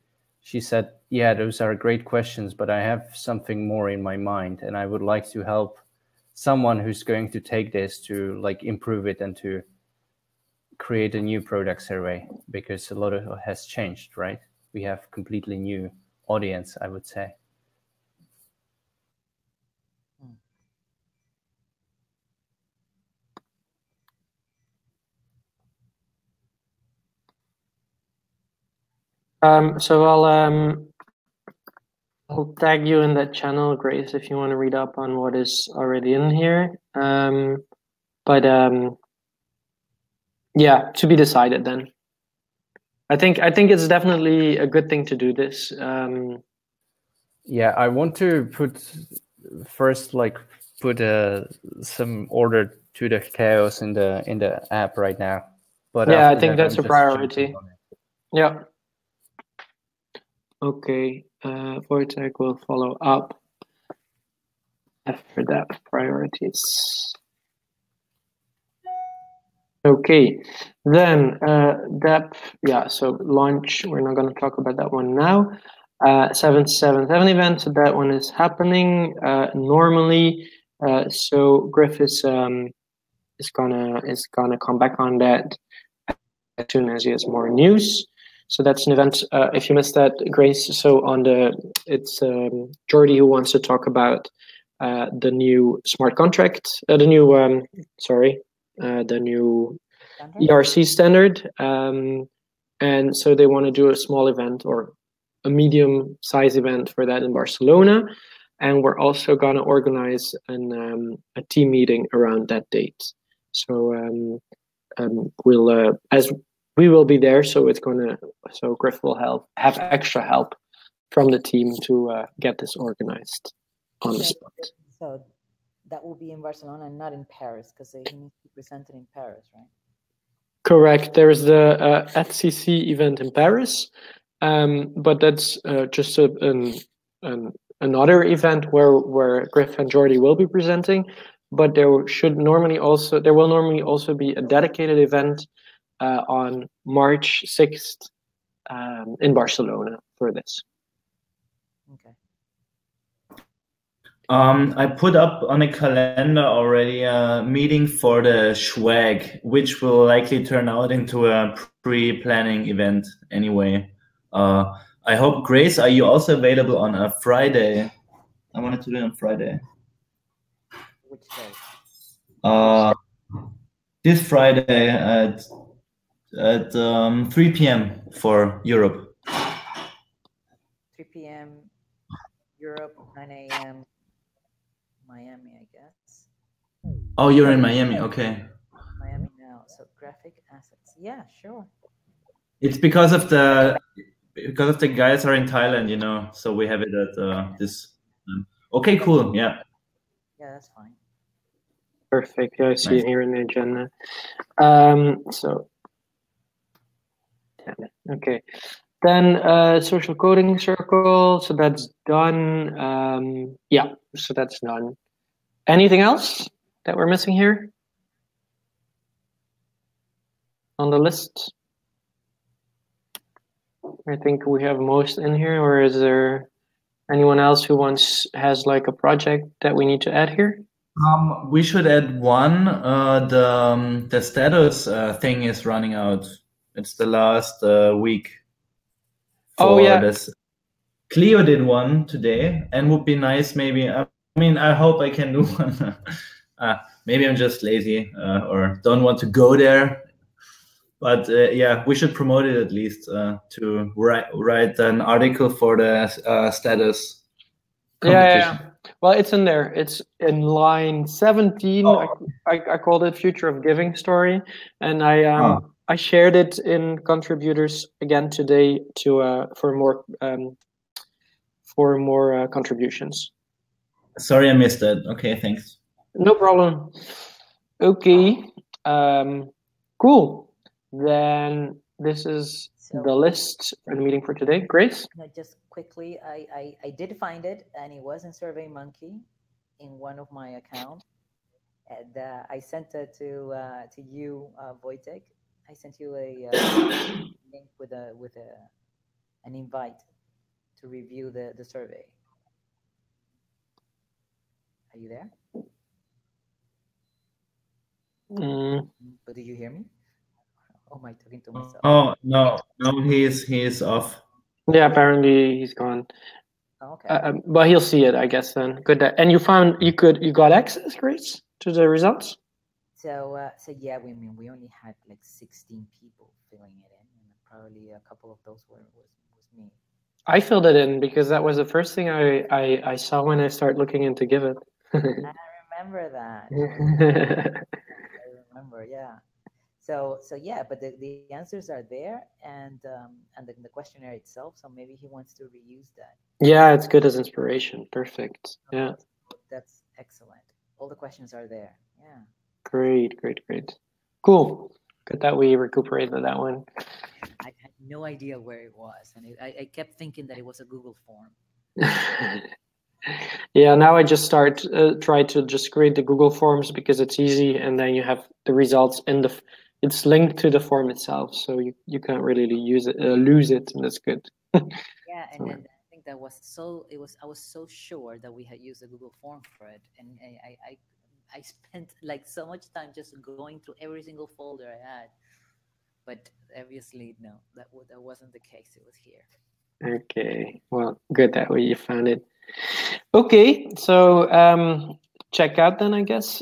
said, yeah, those are great questions, but I have something more in my mind, and I would like to help someone who's going to take this to like improve it and to create a new product survey, because a lot of it has changed, right? We have completely new audience, I would say. So I'll tag you in that channel, Grace, if you want to read up on what is already in here. Yeah, to be decided then. I think it's definitely a good thing to do this. Yeah, I want to put some order to the chaos in the app right now. But yeah, I think that's a priority. Yeah. Okay, Wojtek will follow up after that priorities. Okay, then depth, yeah, so launch, we're not going to talk about that one now. 777 event, so that one is happening normally. So Griff is gonna come back on that as soon as he has more news. So that's an event. If you missed that, Grace. So it's Jordi who wants to talk about the new smart contract, the new ERC standard, and so they want to do a small event or a medium size event for that in Barcelona, and we're also gonna organize a team meeting around that date. So we'll as we will be there, so Griff will have extra help from the team to get this organized on the spot. So that will be in Barcelona and not in Paris, because he needs to present it in Paris, right? Correct. There's the FCC event in Paris, but that's just another event where Griff and Jordi will be presenting. But there will normally also be a dedicated event on March 6th in Barcelona for this. Okay. I put up on a calendar already a meeting for the Schwag, which will likely turn out into a pre-planning event anyway. I hope, Grace, are you also available on a Friday? I wanted to do it on Friday. Which day? This Friday at 3 p.m. for Europe. 3 p.m. Europe, 9 a.m. Miami, I guess. Oh, you're in Miami, okay. Miami now, so graphic assets. Yeah, sure. It's because of the guys are in Thailand, you know, so we have it at this. Okay, cool. Yeah. Yeah, that's fine. Perfect. Yeah, I see Nice. it here in the agenda. So, damn it. Okay. Then social coding circle. So that's done. Yeah. So that's done. Anything else that we're missing here on the list? I think we have most in here, or is there anyone else who has like a project that we need to add here? We should add one. The status thing is running out. It's the last week. Oh, yeah. This. Clio did one today, and would be nice. Maybe. I mean, I hope I can do one. Maybe I'm just lazy or don't want to go there. But yeah, we should promote it at least to write an article for the status competition. Yeah. Well, it's in there. It's in line 17. Oh. I called it Future of Giving story, and I shared it in contributors again today to for more contributions. Sorry, I missed that. Okay, thanks. No problem. Okay. Cool. Then this is the list for the meeting for today. Grace? No, just quickly, I did find it, and it was in SurveyMonkey in one of my accounts. And I sent it to you, Wojtek. I sent you a link with an invite to review the survey. Are you there? But do you hear me? Oh, am I talking to myself? Oh no, he's off. Yeah, apparently he's gone. Oh, okay. But he'll see it, I guess. Then good. And you got access, Grace, to the results. So yeah, we only had like 16 people filling it in, and probably a couple of those was me. I filled it in because that was the first thing I saw when I started looking into Giveth. I remember that. I remember, yeah. So yeah, but the answers are there, and the questionnaire itself. So maybe he wants to reuse that. Yeah, it's good as inspiration. Perfect. Yeah. That's excellent. All the questions are there. Yeah. Great. Cool. Good that we recuperated that one. I had no idea where it was, and I kept thinking that it was a Google form. Yeah, now I just try to just create the Google Forms because it's easy, and then you have the results in it's linked to the form itself, so you can't really lose it, and that's good. Yeah, and then I think that was I was so sure that we had used a Google form for it, and I spent like so much time just going through every single folder I had, but obviously no, that wasn't the case. It was here. Okay, well, good that way you found it. Okay, so check out then, I guess.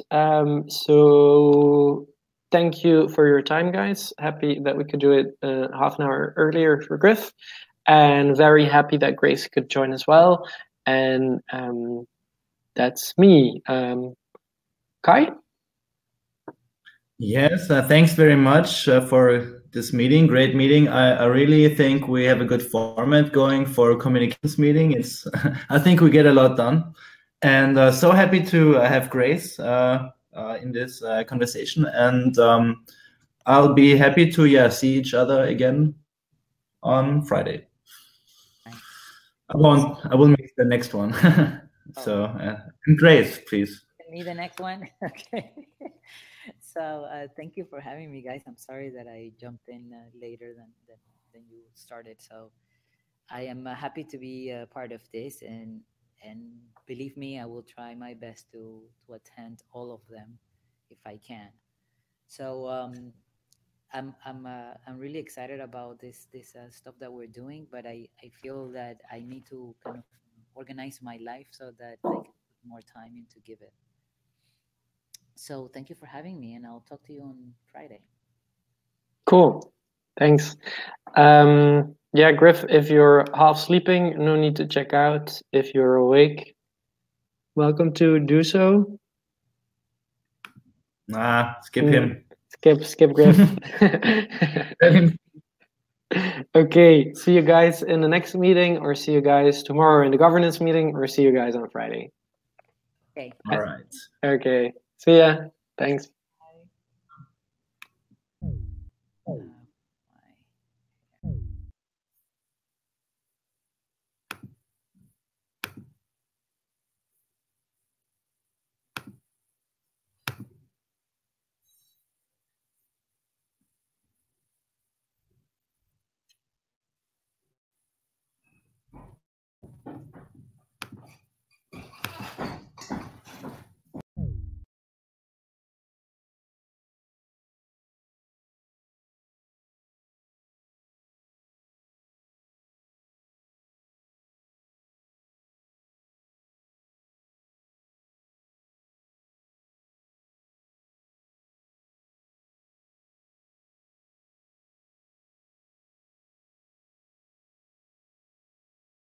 So thank you for your time, guys. Happy that we could do it half an hour earlier for Griff, and very happy that Grace could join as well. And that's me. Kai? Yes, thanks very much for this meeting. Great meeting. I really think we have a good format going for a communications meeting. I think we get a lot done, and so happy to have Grace in this conversation. And I'll be happy to see each other again on Friday. Nice. I will make the next one. So great, please. Me the next one. Okay. So thank you for having me, guys. I'm sorry that I jumped in later than you started. So I am happy to be a part of this, and believe me, I will try my best to attend all of them if I can. So I'm really excited about this stuff that we're doing, but I feel that I need to kind of organize my life so that I can put more time into Give It. So thank you for having me, and I'll talk to you on Friday. Cool. Thanks. Yeah, Griff, if you're half sleeping, no need to check out. If you're awake, welcome to do so. Skip him. Skip Griff. Okay, see you guys in the next meeting, or see you guys tomorrow in the governance meeting, or see you guys on Friday. Okay. All right. Okay. See ya. Thanks.